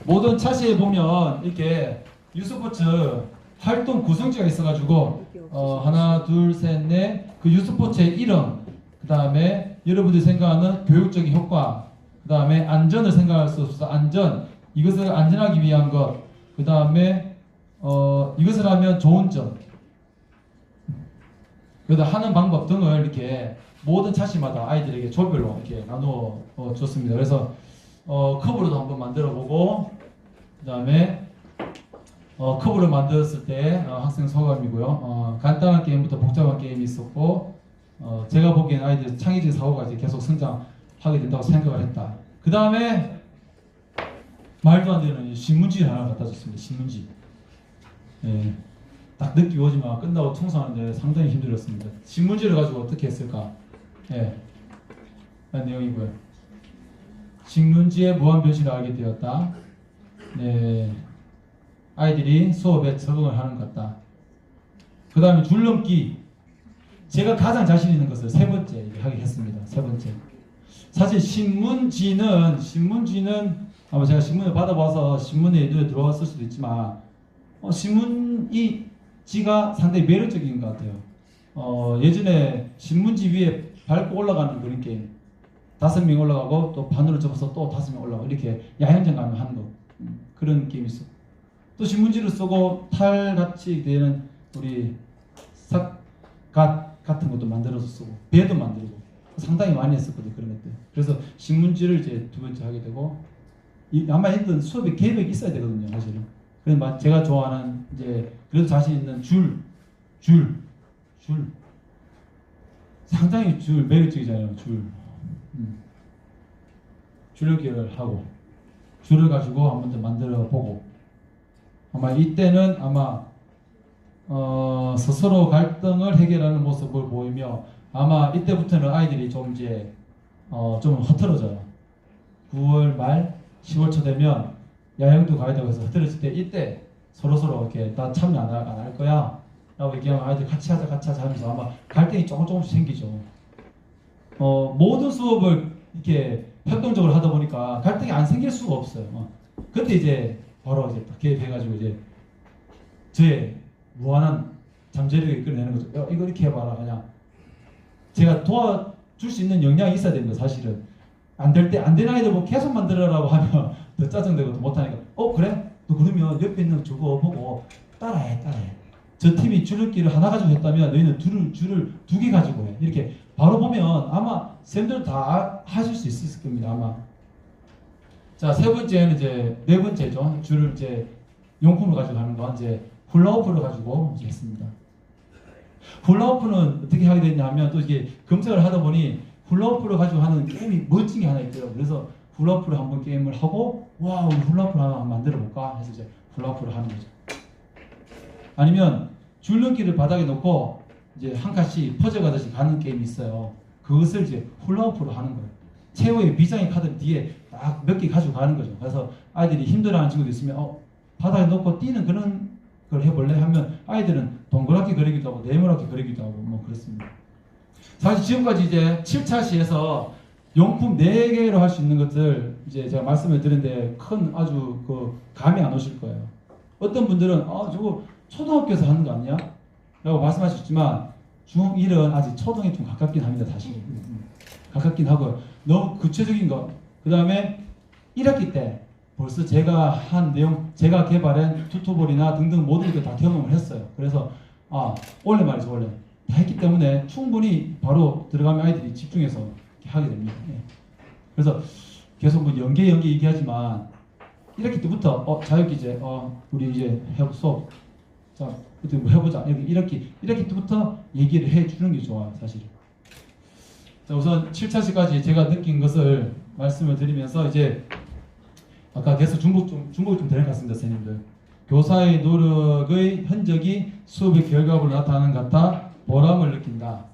모든 차시에 보면 이렇게 유스포츠 활동 구성지가 있어가지고 하나, 둘, 셋, 넷 그 유스포츠의 이름, 그 다음에 여러분들이 생각하는 교육적인 효과, 그 다음에 안전을 생각할 수 없어서 안전, 이것을 안전하기 위한 것, 그 다음에 이것을 하면 좋은 점, 그다 하는 방법 등을 이렇게 모든 차시마다 아이들에게 조별로 이렇게 나누어 줬습니다. 그래서 컵으로도 한번 만들어 보고, 그 다음에 컵으로 만들었을 때 학생 소감이고요. 간단한 게임부터 복잡한 게임이 있었고, 제가 보기엔 아이들 창의적 사고가 이제 계속 성장하게 된다고 생각을 했다. 그 다음에 말도 안 되는 신문지를 하나 갖다 줬습니다. 신문지. 딱 늦게 오지만 끝나고 청소하는데 상당히 힘들었습니다. 신문지를 가지고 어떻게 했을까? 라는 내용이고요. 신문지의 무한 변신을 알게 되었다. 아이들이 수업에 적응을 하는 것 같다. 그 다음에 줄넘기. 제가 가장 자신 있는 것을 세 번째 하게 했습니다. 세 번째. 사실 신문지는 아마 제가 신문을 받아봐서 신문에 눈에 들어왔을 수도 있지만 신문지가 상당히 매력적인 것 같아요. 예전에 신문지 위에 밟고 올라가는 그런 게임, 5명 올라가고 또 반으로 접어서 또 5명 올라가고 이렇게 야영장 가면 하는 거, 그런 게임이 있어. 또 신문지를 쓰고 탈같이 되는 우리 삿갓 같은 것도 만들어서 쓰고 배도 만들고 상당히 많이 했었거든요. 그런 것들. 그래서 신문지를 이제 두 번째 하게 되고, 아마 했던 수업에 계획이 있어야 되거든요. 사실은. 그래서 제가 좋아하는 이제 그래도 자신 있는 줄 상당히 매력적이잖아요. 줄넘기를 하고 줄을 가지고 한 번 더 만들어 보고, 아마 이때는 스스로 갈등을 해결하는 모습을 보이며, 아마 이때부터는 아이들이 좀 이제 좀 흐트러져요. 9월 말 10월 초 되면 야영도 가야 되고 해서 흐트러질 때 이때 서로 이렇게 나 참여 안 할 거야 라고 얘기하면 아이들 같이 하자 하면서 아마 갈등이 조금씩 생기죠. 모든 수업을 이렇게 협동적으로 하다 보니까 갈등이 안 생길 수가 없어요. 그때 이제 바로 이제 개입해가지고 이제 저의 무한한 잠재력을 이끌어내는 거죠. 이거 이렇게 해봐라. 그냥 제가 도와줄 수 있는 역량이 있어야 됩니다. 사실은 안 될 때 안 되는 아이들 뭐 계속 만들어라고 하면 더 짜증되고 더 못하니까 그래? 너 그러면 옆에 있는 저거 보고 따라해. 저 팀이 줄넘기를 하나 가지고 했다면 너희는 줄을 2개 가지고 해. 이렇게 바로 보면 아마 쌤들 다 하실 수 있을 겁니다. 아마. 자, 세 번째는 이제 네 번째죠. 줄을 이제 용품을 가지고 하는 거 이제 훌라후프를 가지고 이제 했습니다. 훌라후프는 어떻게 하게 됐냐면 또 이게 검색을 하다 보니 훌라후프를 가지고 하는 게임이 멋진 게 하나 있더라고요. 그래서 훌라후프를 한번 게임을 하고 우리 훌라후프를 하나 만들어 볼까 해서 이제 훌라후프를 하는 거죠. 아니면 줄넘기를 바닥에 놓고 이제 한 칸씩 퍼져가듯이 가는 게임이 있어요. 그것을 이제 훌라후프로 하는 거예요. 최후의 비장의 카드 뒤에 딱 몇 개 가지고 가는 거죠. 그래서 아이들이 힘들어하는 친구도 있으면 바닥에 놓고 뛰는 그런 걸 해볼래 하면 아이들은 동그랗게 그리기도 하고 네모나게 그리기도 하고 뭐 그렇습니다. 사실 지금까지 이제 7차 시에서 용품 4개로 할 수 있는 것들 이제 제가 말씀을 드렸는데 큰 아주 그 감이 안 오실 거예요. 어떤 분들은 저거 초등학교에서 하는 거 아니야? 라고 말씀하셨지만 중1은 아직 초등에 좀 가깝긴 합니다. 사실 가깝긴 하고요. 너무 구체적인 거. 그 다음에 1학기 때 벌써 제가 한 내용, 제가 개발한 튜토볼이나 등등 모든 걸 다 경험을 했어요. 그래서 원래 말이죠. 원래 다 했기 때문에 충분히 바로 들어가면 아이들이 집중해서 하게 됩니다. 예. 그래서 계속 뭐 연계 얘기하지만 1학기 때부터 자유기제 우리 이제 수업 자 그때 뭐 해보자. 1학기 때부터 얘기를 해주는 게 좋아요. 사실. 자, 우선 7차시까지 제가 느낀 것을 말씀을 드리면서 이제 아까 계속 중복이 좀 되는 것 같습니다. 선생님들. 교사의 노력의 흔적이 수업의 결과물로 나타나는 것 같아 보람을 느낀다.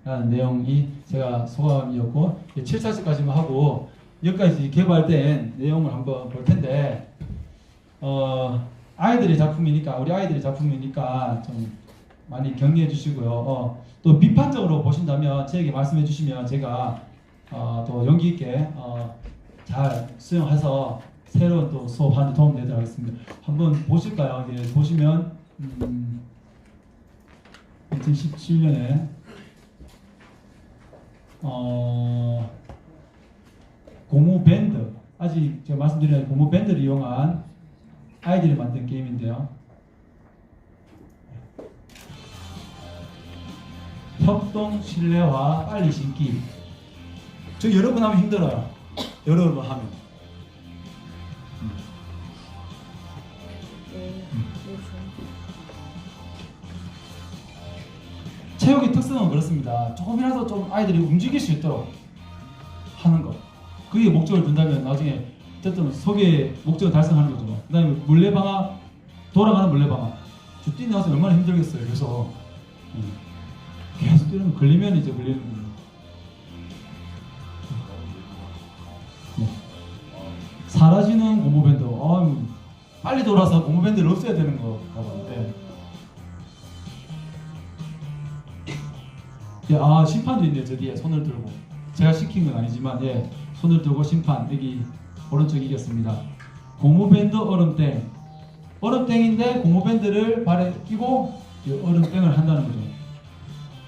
라는 내용이 제가 소감이었고 7차시까지만 하고 여기까지 개발된 내용을 한번 볼 텐데 아이들의 작품이니까 우리 아이들의 작품이니까 좀 많이 격려해 주시고요. 또 비판적으로 보신다면 저에게 말씀해 주시면 제가 또 용기 있게 잘 수용해서 새로운 또 수업하는 데 도움 되도록 하겠습니다. 한번 보실까요? 예, 보시면 2017년에 고무 밴드 아직 제가 말씀드린 고무 밴드를 이용한 아이들이 만든 게임인데요. 협동 실내화 빨리 신기. 저 여러 번 하면 힘들어요. 여러 번 하면. 체육의 특성은 그렇습니다. 조금이라도 좀 아이들이 움직일 수 있도록 하는 것. 그게 목적을 둔다면 나중에 어쨌든 속의 목적을 달성하는 거죠. 그 다음에 물레방아, 돌아가는 물레방아. 저 뛰어나서 얼마나 힘들겠어요. 그래서 계속 뛰면 걸리면 이제 걸리는 거예요. 네. 사라지는 고무밴드. 빨리 돌아서 고무밴드를 없애야 되는 거 봐봐요. 네. 심판도 있네요. 저 뒤에 손을 들고. 제가 시킨 건 아니지만 손을 들고 심판. 여기 오른쪽 이겼습니다. 고무밴드 얼음땡. 얼음땡인데 고무밴드를 발에 끼고 얼음땡을 한다는 거죠.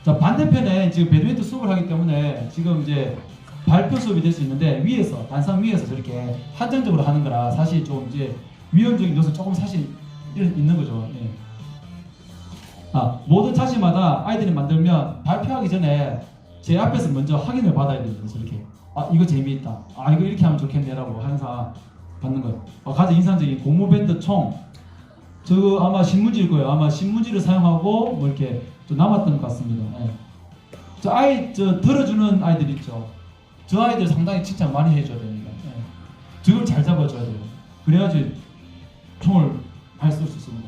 자, 반대편에 지금 배드민턴 수업을 하기 때문에 지금 이제 발표 수업이 될 수 있는데 위에서 단상 위에서 저렇게 한정적으로 하는 거라 사실 좀 이제 위험적인 요소 조금 사실 있는 거죠. 예. 모든 차시마다 아이들이 만들면 발표하기 전에 제 앞에서 먼저 확인을 받아야 됩니다. 저렇게 이거 재미있다. 이거 이렇게 하면 좋겠네라고 항상 받는 거예요. 가장 인상적인 고무밴드 총. 저거 아마 신문지일 거예요. 아마 신문지를 사용하고 뭐 이렇게 좀 남았던 것 같습니다. 예. 저 들어주는 아이들 있죠. 저 아이들 상당히 칭찬 많이 해줘야 됩니다. 예. 저걸 잘 잡아줘야 돼요. 그래야지 총을 잘 쏠 수 있습니다.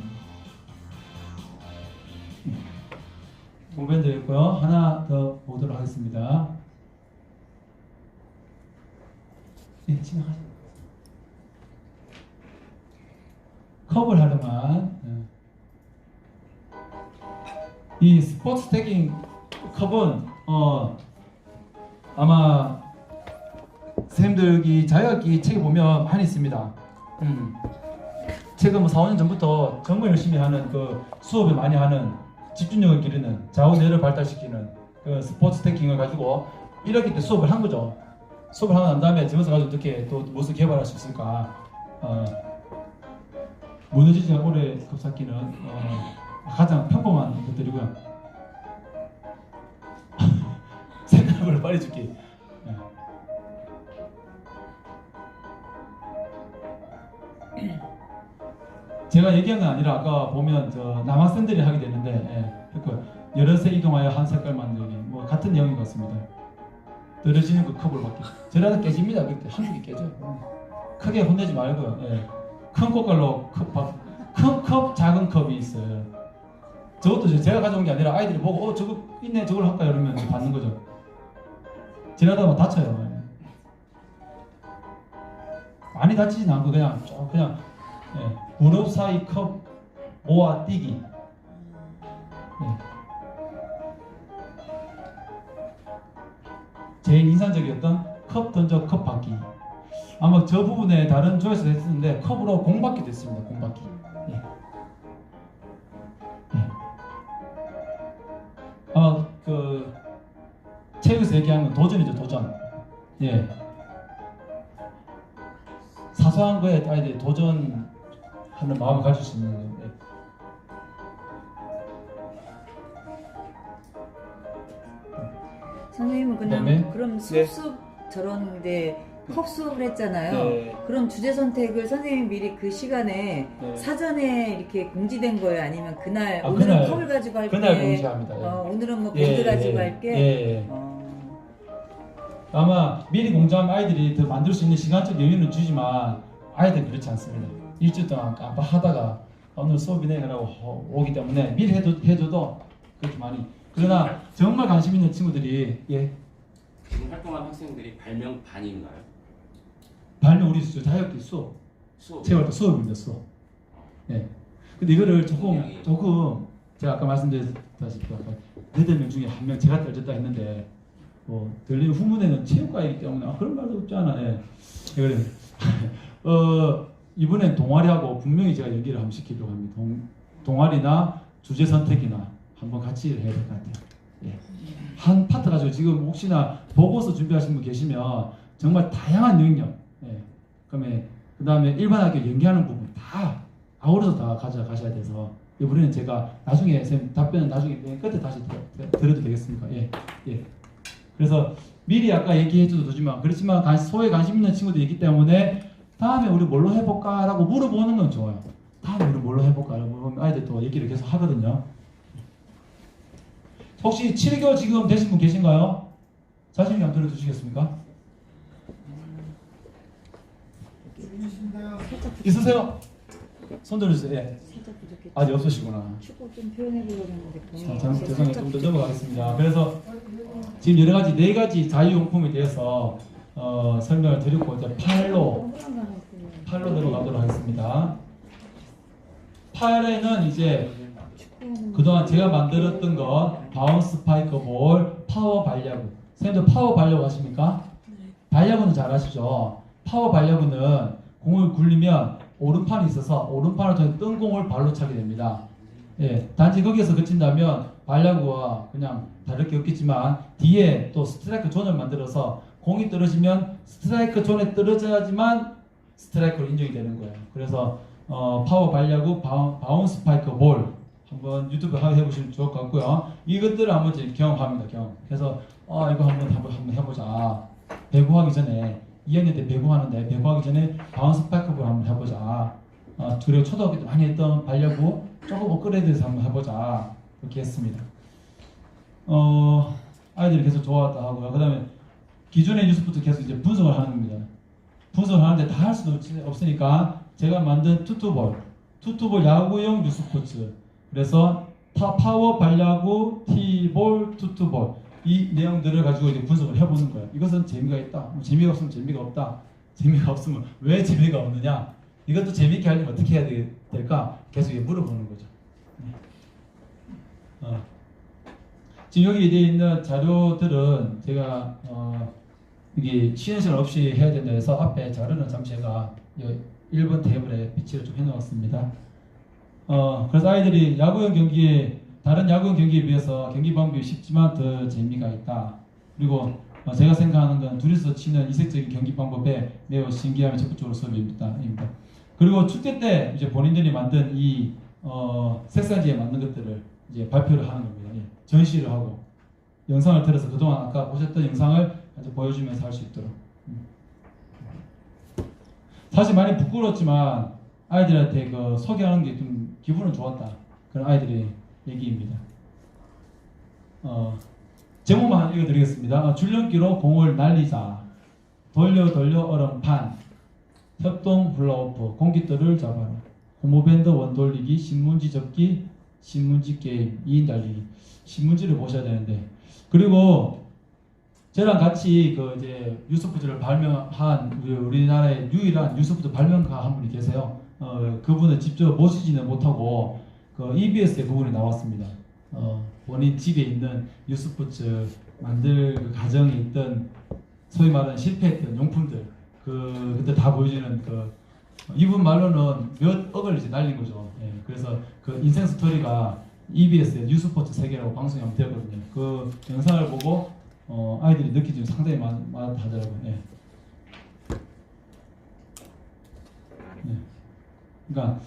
고무밴드 있고요. 하나 더 보도록 하겠습니다. 네, 진행하세요. 컵을 활용한 이 스포츠 스태킹 컵은 아마 선생님들 이 자유학기 책에 보면 많이 있습니다. 제가 4, 5년 전부터 정말 열심히 하는 그 수업을 많이 하는 집중력을 기르는 좌우뇌를 발달시키는 그 스포츠 스태킹을 가지고 1학기 때 수업을 한 거죠. 수업을 하고 난 다음에 저것을 가지고 어떻게 또 무엇을 개발할 수 있을까. 무너지지 않고 오래 급삭기는 가장 평범한 것들이고요. 생각을 빨리 줄게. 제가 얘기한 건 아니라 아까 보면 남학생들이 하게 되는데 여러 세 이동하여 한 색깔 만들기 뭐 같은 내용인 것 같습니다. 떨어지는 그 컵을 받기. 저라도 깨집니다. 그때 한국이 깨져요. 크게 혼내지 말고요. 큰 꽃갈로 큰 컵, 작은 컵이 있어요. 저것도 제가 가져온 게 아니라 아이들이 보고 저거 있네 저걸 할까 이러면 받는 거죠. 지나다가 다쳐요. 많이 다치진 않고 그냥 무릎 사이 컵 모아 뛰기. 제일 인상적이었던 컵 던져 컵 받기. 아마 저 부분에 다른 조에서 했었는데 컵으로 공 받기 됐습니다. 공 받기. 예. 예. 아마 그 체육에서 얘기하면 도전이죠, 도전. 예. 사소한 거에 아이들이 도전하는 마음을 가질 수 있는 거예요. 예. 선생님은 그냥 그다음에? 그럼 수업 저런데 컵 수업을 했잖아요. 네. 그럼 주제 선택을 선생님이 미리 그 시간에 네. 사전에 이렇게 공지된 거예요? 아니면 그날 아, 오늘은 그날, 컵을 가지고 할게. 그날 공지합니다. 예. 오늘은 뭐 예, 밴드 가지고 예, 할게. 예. 아마 미리 공지하면 아이들이 더 만들 수 있는 시간적 여유는 주지만 아이들은 그렇지 않습니다. 일주일 동안 깜빡하다가 오늘 수업이네 라고 오기 때문에 미리 해줘도 그렇게 많이. 그러나 정말 관심 있는 친구들이 예. 지금 활동한 학생들이 발명반인가요? 발명 우리 자유학기 수업 수업. 체육활동 수업입니다. 수업. 예. 근데 이거를 조금 제가 아까 말씀드렸다시피 아까 8명 중에 한 명 제가 떨어졌다 했는데 들리는 후문에는 체육과이기 때문에 그런 말도 없지 않아. 예. 그래. 이번엔 동아리하고 분명히 제가 연기를 한번 시키려고 합니다. 동아리나 주제 선택이나 한번 같이 해야 될 것 같아요. 예. 한 파트 가지고 지금 혹시나 보고서 준비하시는 분 계시면 정말 다양한 능력, 예. 그 다음에 일반 학교 연기하는 부분 다 아우러서 다 가져가셔야 돼서 이번에는 제가 나중에 선생님 답변은 나중에 맨 끝에 다시 드려도 되겠습니까? 예. 예. 그래서 미리 아까 얘기해줘도 되지만 그렇지만 소에 관심 있는 친구들이 있기 때문에 다음에 우리 뭘로 해볼까? 라고 물어보는 건 좋아요. 다음에 우리 뭘로 해볼까? 라고 물어보면 아이들 또 얘기를 계속 하거든요. 혹시 7개월 지금 되신 분 계신가요? 자신있게 한번 들어주시겠습니까? 있으세요? 손 들어주세요. 예. 살짝 부족했죠. 아직 없으시구나. 축구 좀 표현해보려고 했는데 죄송해요. 좀 더 넘어가겠습니다. 그래서 지금 여러 가지 4가지 자유용품에 대해서 설명을 드렸고 이제 8로 넘어가도록 하겠습니다. 8에는 이제 그동안 제가 만들었던 거 바운스 스파이크 볼, 파워 발야구. 선생님들 파워 발야구 아십니까? 발야구는 잘 아시죠? 파워 발야구는 공을 굴리면 오른팔이 있어서 오른팔을 통해 뜬 공을 발로 차게 됩니다. 예, 단지 거기에서 그친다면 발야구와 그냥 다를 게 없겠지만 뒤에 또 스트라이크 존을 만들어서 공이 떨어지면 스트라이크 존에 떨어져야지만 스트라이크로 인정이 되는 거예요. 그래서 파워 발야구, 바운스 스파이크 볼 한번 유튜브에 해보시면 좋을 것 같고요. 이것들을 한번 이제 경험합니다. 경험. 그래서 이거 한번 해보자. 배구하기 전에 2학년 때 배구하는데 배구하기 전에 바운스 스파이크볼 한번 해보자. 그리고 초등학교 때 많이 했던 발야구 조금 업그레이드해서 한번 해보자. 그렇게 했습니다. 아이들이 계속 좋아했다 하고요. 그 다음에 기존의 뉴스부터 계속 이제 분석을 하는 겁니다. 분석을 하는데 다 할 수도 없으니까 제가 만든 투투볼 야구용 뉴스포츠. 그래서 파워 발야구, 티볼, 투투볼 이 내용들을 가지고 이제 분석을 해보는 거예요. 이것은 재미가 있다. 재미가 없으면 재미가 없다. 재미가 없으면 왜 재미가 없느냐? 이것도 재미있게 하려면 어떻게 해야 될까? 계속 물어보는 거죠. 지금 여기 되어 있는 자료들은 제가 이게 쉬는 시간 없이 해야 된다 해서 앞에 자료는 잠시 제가 1번 테이블에 비치를 좀 해놓았습니다. 그래서 아이들이 야구용 경기에 다른 야구용 경기에 비해서 경기 방법이 쉽지만 더 재미가 있다. 그리고 제가 생각하는 건 둘이서 치는 이색적인 경기 방법에 매우 신기함이 적극적으로 수업입니다. 그리고 축제 때 이제 본인들이 만든 이 색상지에 맞는 것들을 이제 발표를 하는 겁니다. 예. 전시를 하고 영상을 틀어서 그동안 아까 보셨던 영상을 아주 보여주면서 할 수 있도록. 사실 많이 부끄러웠지만 아이들한테 그 소개하는 게 좀 기분은 좋았다. 그런 아이들의 얘기입니다. 제목만 읽어드리겠습니다. 줄넘기로 공을 날리자. 돌려 얼음판. 협동 블로우프. 공깃돌을 잡아라. 고무밴드 원돌리기. 신문지 접기. 신문지 게임. 2인 달리기. 신문지를 보셔야 되는데. 그리고 저랑 같이 그 이제 뉴스푸드를 발명한 우리나라의 유일한 뉴스푸드 발명가 한 분이 계세요. 그분을 직접 모시지는 못하고 그 EBS에 그분이 나왔습니다. 본인 집에 있는 뉴스푸드 만들 그 과정에 있던 소위 말하는 실패했던 용품들 그때 다 보여주는 그 이분 말로는 몇 억을 이제 날린 거죠. 예, 그래서 그 인생 스토리가 EBS의 뉴스포츠 세계라고 방송이 한번 되었거든요. 그 영상을 보고 아이들이 느끼지 상당히 많다더라고요. 예. 예. 그러니까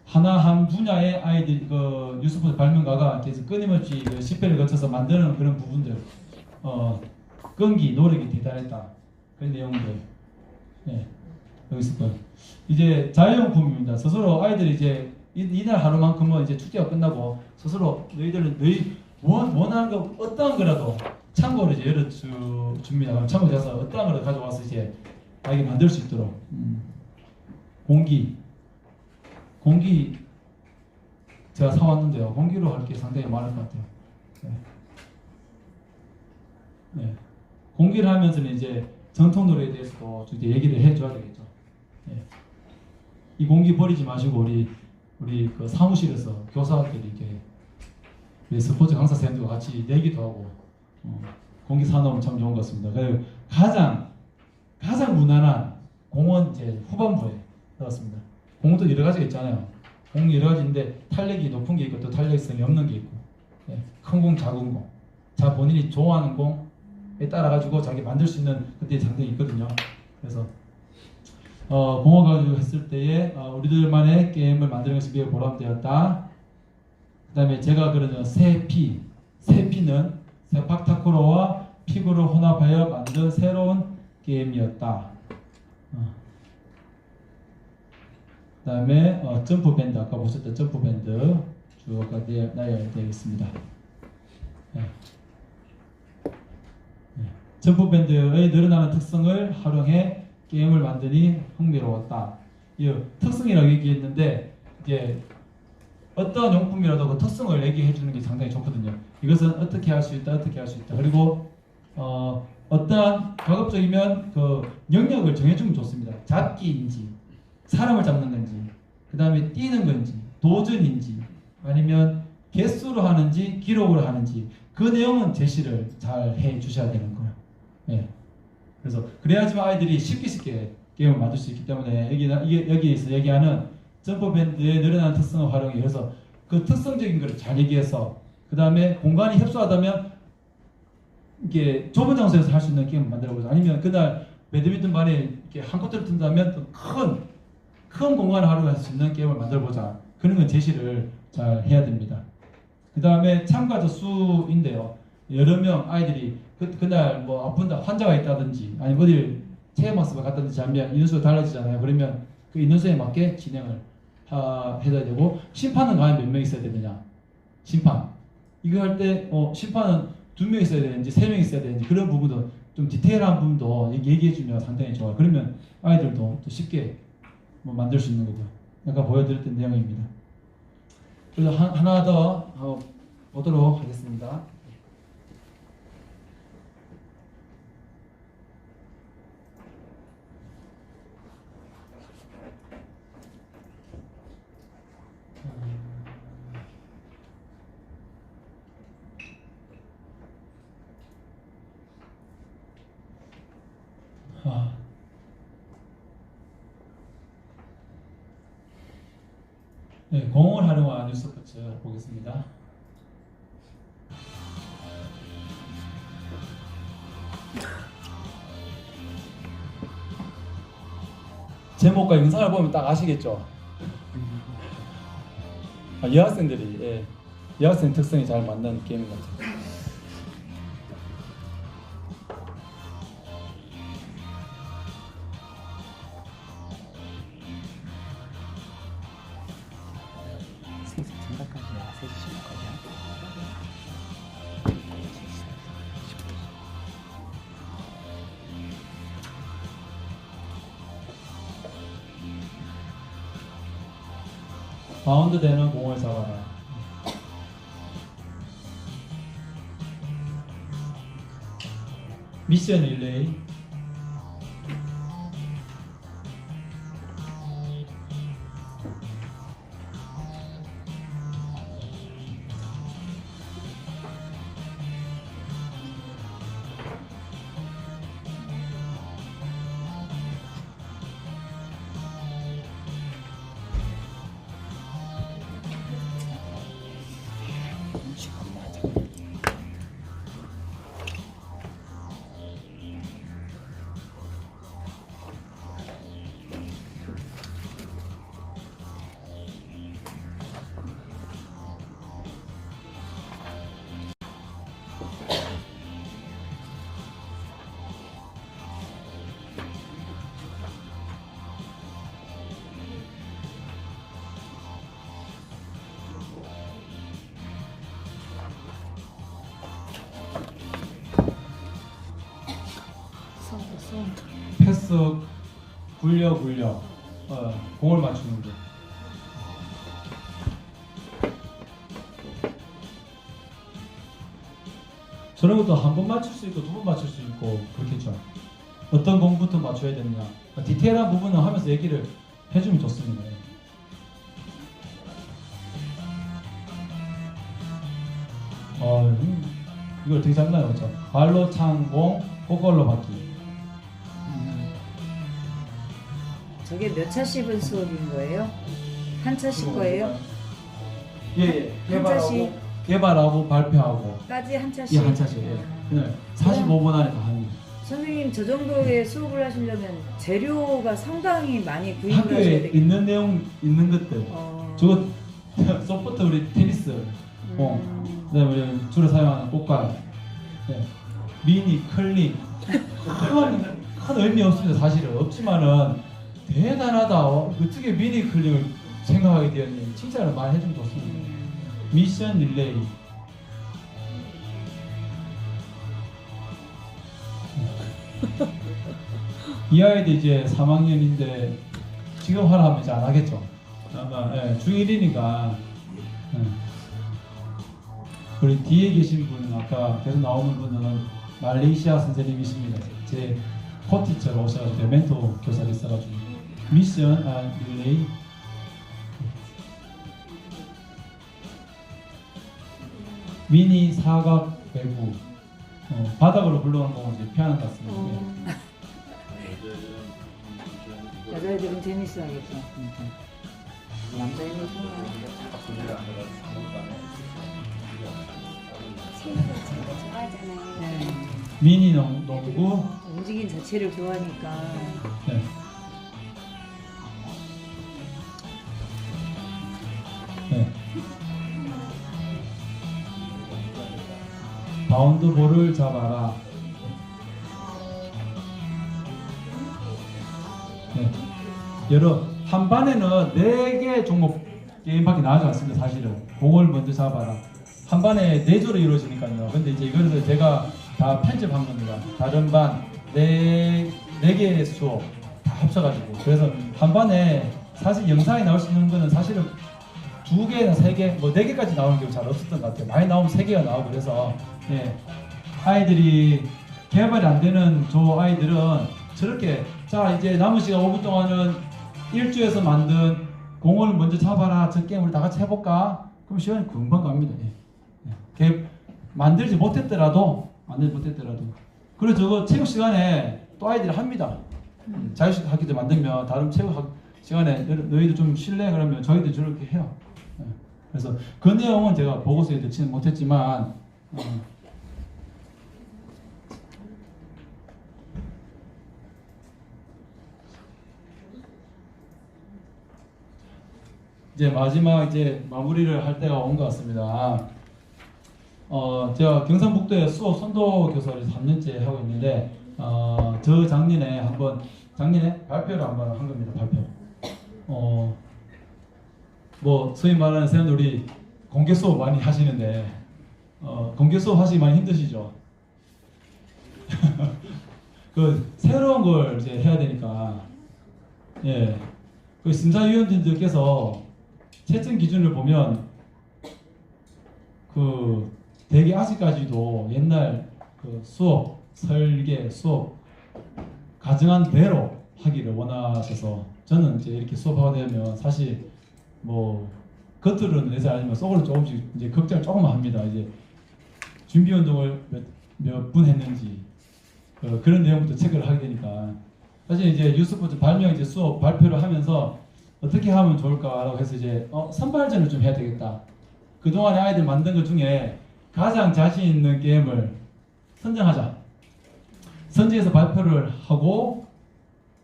한 분야의 아이들 그 뉴스포츠 발명가가 계속 끊임없이 그 실패를 거쳐서 만드는 그런 부분들, 끈기 노력이 대단했다 그런 내용들, 예, 여기 있을 거예요. 이제 자유용품입니다. 스스로 아이들이 이제 이날 하루만큼은 이제 축제가 끝나고 스스로 너희들은 너희 원하는 거 어떠한 거라도 창고를 이제 열어줍니다. 그럼 창고에 가서 어떠한 거라도 가져와서 이제 아이게 만들 수 있도록 공기 제가 사왔는데요. 공기로 할 게 상당히 많을 것 같아요. 네. 네. 공기를 하면서는 이제 전통 노래에 대해서도 이제 얘기를 해줘야 되겠죠. 네. 이 공기 버리지 마시고 우리 그 사무실에서 교사들이 이렇게 우리 스포츠 강사 선생님들과 같이 내기도 하고 공기 사놓으면 참 좋은 것 같습니다. 그리고 가장 무난한 공원 이제 후반부에 넣었습니다. 공도 여러 가지가 있잖아요. 공이 여러 가지인데 탄력이 높은 게 있고 또 탄력성이 없는 게 있고, 예, 큰 공, 작은 공, 자 본인이 좋아하는 공에 따라 가지고 자기 만들 수 있는 그때 장점이 있거든요. 그래서 공을 가지고 했을 때에 우리들만의 게임을 만드는 것이 매우 보람되었다. 그 다음에 제가 그러는 세피는 세팍타크로와 피구를 혼합하여 만든 새로운 게임이었다. 그 다음에 점프밴드, 아까 보셨던 점프밴드 쭉 나열되어 있습니다. 네. 네. 점프밴드의 늘어나는 특성을 활용해 게임을 만드니 흥미로웠다. 이 특성이라고 얘기했는데 이게 어떤 용품이라도 그 특성을 얘기해 주는 게 상당히 좋거든요. 이것은 어떻게 할 수 있다, 어떻게 할 수 있다. 그리고 어떠한 가급적이면 그 영역을 정해주면 좋습니다. 잡기인지 사람을 잡는 건지, 그 다음에 뛰는 건지, 도전인지, 아니면 개수로 하는지, 기록으로 하는지, 그 내용은 제시를 잘 해 주셔야 되는 거예요. 예. 그래서 그래야지만 아이들이 쉽게 게임을 만들 수 있기 때문에 여기에서 얘기하는 점프밴드의 늘어나는 특성을 활용해서 그 특성적인 것을 잘 얘기해서 그 다음에 공간이 협소하다면 이게 좁은 장소에서 할 수 있는 게임을 만들어보자. 아니면 그날 배드민턴반에 이렇게 한 코트를 든다면 또 큰 공간을 활용할 수 있는 게임을 만들어보자. 그런 건 제시를 잘 해야 됩니다. 그 다음에 참가자 수인데요. 여러 명 아이들이 그날 뭐 아픈다 환자가 있다든지 아니면 어디 체험학습을 갔다든지 하면 인수가 달라지잖아요. 그러면 그 인원수에 맞게 진행을 해야 되고, 심판은 과연 몇 명 있어야 되느냐. 심판 이거 할 때 심판은 2명 있어야 되는지 3명 있어야 되는지 그런 부분도 좀 디테일한 부분도 얘기해주면 상당히 좋아요. 그러면 아이들도 또 쉽게 만들 수 있는 거고요. 아까 보여드렸던 내용입니다. 그래서 하나 더 보도록 하겠습니다. 네, 공을 활용한 뉴스포츠 보겠습니다. 제목과 영상을 보면 딱 아시겠죠? 여학생들이 여학생 특성이 잘 맞는 게임 같아요. 바운드 되는 공을 잡아라. 미션 릴레이. 패스 굴려 공을 맞추는 게. 저런 것도 한 번 맞출 수 있고 두 번 맞출 수 있고 그렇겠죠. 어떤 공부터 맞춰야 되느냐 디테일한 부분은 하면서 얘기를 해주면 좋습니다. 이거 되게 잘 나요, 그렇죠? 발로 찬 공, 그걸로 받기. 저게 몇 차씩은 수업인 거예요? 한 차씩 거예요? 예. 한 차씩? 개발하고 발표하고. 까지 한 차씩? 예, 한 차씩. 예. 그날 45분 안에 다 합니다. 선생님 저 정도의 수업을 하시려면 재료가 상당히 많이 구입을 하셔야 학교에 되겠네요. 있는 내용 있는 것들. 저거 소프트 우리 테니스 공, 그다음에 주로 사용하는 꽃갈, 네. 미니 클립. 큰 의미 없습니다. 사실은 없지만은 대단하다. 어떻게 미니 클립을 생각하게 되었니? 칭찬을 많이 해주면 좋습니다. 미션 릴레이. 이 아이도 이제 3학년인데 지금 하라면 이제 안 하겠죠. 아마 중1이니까. 우리 뒤에 계신 분은 아까 계속 나오는 분은 말레이시아 선생님이십니다. 제 코티처로 오셔가지고 멘토 교사를 있어가지고 미션 릴레이. 미니 사각 배구. 바닥으로 굴러가는 거 이제 피하는 것 같습니다. 여자애들은 재밌어 하겠죠. 남자애들은 미니 농구. 움직임 자체를 좋아하니까. 네. 네. 바운드 볼을 잡아라. 네. 여러 한 반에는 4개 종목 게임밖에 나가지 않습니다. 사실은 공을 먼저 잡아라. 한 반에 4조로 이루어지니까요. 근데 이제 이거를 제가 다 편집한 겁니다. 다른 반 4개의 수업 다 합쳐가지고. 그래서 한 반에 사실 영상에 나올 수 있는 거는 사실은 2개나 3개, 뭐 4개까지 나오는 경우 잘 없었던 것 같아요. 많이 나오면 3개가 나오고. 그래서 예, 아이들이 개발이 안 되는 저 아이들은 저렇게, 자 이제 남은 시간 5분 동안은 일주에서 만든 공을 먼저 잡아라. 저 게임 우리 다 같이 해볼까? 그럼 시간이 금방 갑니다. 예. 만들지 못했더라도 그리고 저거 체육 시간에 또 아이들이 합니다. 자유식 학기도 만들면 다른 체육 시간에 너희들 좀 쉴래? 그러면 저희들 저렇게 해요. 예. 그래서 그 내용은 제가 보고서에 넣지는 못했지만 이제 마지막 이제 마무리를 할 때가 온 것 같습니다. 제가 경상북도에 수업 선도 교사를 3년째 하고 있는데 저 작년에 발표를 한번 한 겁니다. 발표. 뭐 소위 말하는 사람들 우리 공개 수업 많이 하시는데 공개 수업 하시기 많이 힘드시죠? 그 새로운 걸 이제 해야 되니까 예. 그 심사위원들께서 채점 기준을 보면 그 되게 아직까지도 옛날 그 수업 설계 수업 가정한 대로 하기를 원하셔서 저는 이제 이렇게 수업하게 되면 사실 뭐 겉으로는 내지 아니면 속으로 조금씩 이제 걱정을 조금 합니다. 이제 준비 운동을 몇 분 했는지 그런 내용부터 체크를 하게 되니까 사실 이제 뉴스포츠 발명 이제 수업 발표를 하면서 어떻게 하면 좋을까라고 해서 이제 선발전을 좀 해야 되겠다. 그동안에 아이들 만든 것 중에 가장 자신 있는 게임을 선정하자. 선정해서 발표를 하고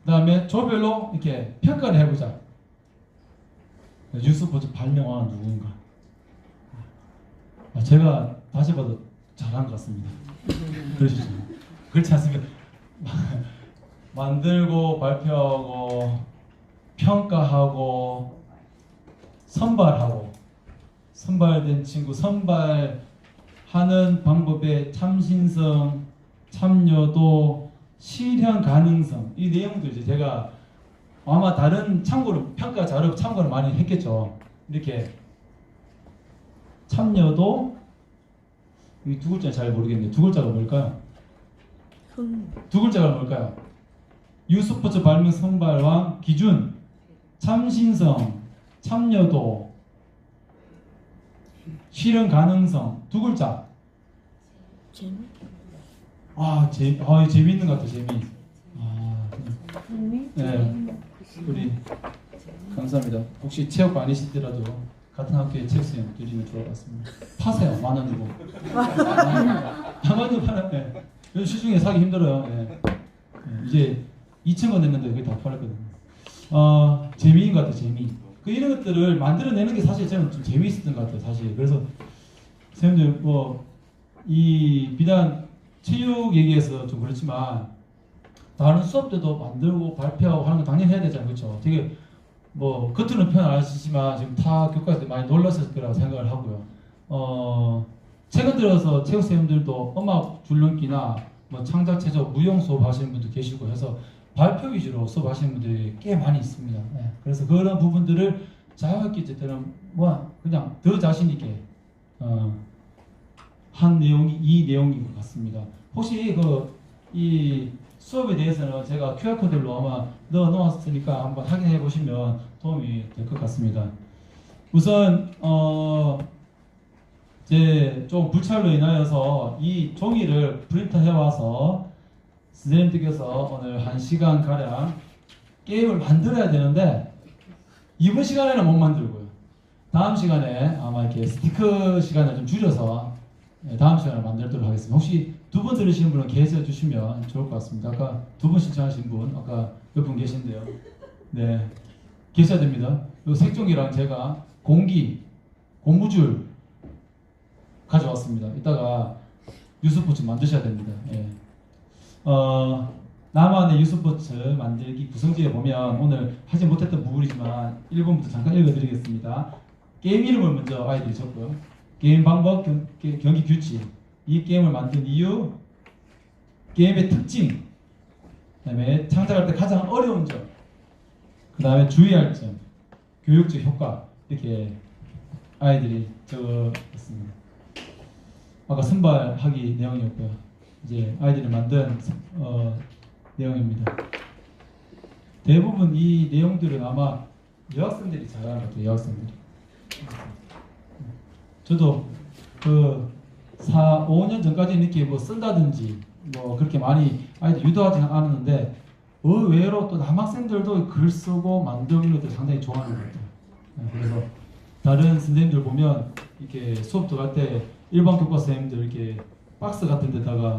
그 다음에 조별로 이렇게 평가를 해보자. 뉴스포츠 발명왕은 누군가? 제가 다시 봐도 잘한 것 같습니다. 그러시죠? 그렇지 않습니까? 만들고 발표하고 평가하고 선발하고 선발된 친구 선발하는 방법의 참신성, 참여도, 실현 가능성 이 내용들 이제 제가 아마 다른 참고로 평가 자료 참고를 많이 했겠죠. 이렇게 참여도 이 두 글자 잘 모르겠네요. 두 글자가 뭘까요? 두 글자가 뭘까요? 유스포츠 발명 선발왕 기준, 참신성, 참여도, 실현 가능성 두 글자. 재미있는 것 같아요. 재미. 네, 우리 감사합니다. 혹시 체육과 아니시더라도 같은 학교에 체육 선생님 드리면 좋을 것 같습니다. 파세요. 10,000원이고. 10,000원 팔아. 네. 요즘 시중에 사기 힘들어요. 네. 이제 2,000원 냈는데 그게 다 팔았거든요. 재미인 것 같아요. 재미. 이런 것들을 만들어내는 게 사실 저는 좀 재미있었던 것 같아요. 사실. 그래서 선생님들 이 비단 체육 얘기해서 좀 그렇지만 다른 수업 때도 만들고 발표하고 하는 거 당연히 해야 되잖아요. 그렇죠? 되게 겉으로는 표현 안 하시지만 지금 타 교과서 때 많이 놀랐을 거라고 생각을 하고요. 최근 들어서 체육 선생님들도 음악 줄넘기나 창작 체조, 무용 수업 하시는 분도 계시고 해서 발표 위주로 수업 하시는 분들이 꽤 많이 있습니다. 네. 그래서 그런 부분들을 자유롭게 때는 그냥 더 자신 있게 한 내용이 이 내용인 것 같습니다. 혹시 이 수업에 대해서는 제가 QR코드로 아마 넣어놓았으니까 한번 확인해 보시면 도움이 될 것 같습니다. 우선 제 좀 불찰로 인하여서 이 종이를 프린트해 와서 선생님들께서 오늘 1시간 가량 게임을 만들어야 되는데 이번 시간에는 못 만들고요. 다음 시간에 아마 이렇게 스티커 시간을 좀 줄여서 다음 시간에 만들도록 하겠습니다. 혹시 두 분 들으시는 분은 계셔 주시면 좋을 것 같습니다. 아까 두 분 신청하신 분 아까 몇 분 계신데요. 네, 계셔야 됩니다. 이 색종이랑 제가 고무줄 가져왔습니다. 이따가 유스포츠 만드셔야 됩니다. 예. 나만의 유스포츠 만들기 구성지에 보면 오늘 하지 못했던 부분이지만 1번부터 잠깐 읽어드리겠습니다. 게임 이름을 먼저 아이들이 적고요. 게임 방법, 경기 규칙, 이 게임을 만든 이유, 게임의 특징, 그 다음에 창작할 때 가장 어려운 점, 그 다음에 주의할 점, 교육적 효과 이렇게 아이들이 적었습니다. 아까 선발하기 내용이었고요. 이제 아이들이 만든 내용입니다. 대부분 이 내용들은 아마 여학생들이 잘하는 것 같아요. 여학생들이. 저도 5년 전까지는 이렇게 쓴다든지 그렇게 많이 아이들 유도하지 않았는데 의외로 또 남학생들도 글 쓰고 만드는 것들 상당히 좋아하는 것 같아요. 그래서 다른 선생님들 보면 이렇게 수업 들어갈 때 일반 교과 선생님들 이렇게 박스 같은 데다가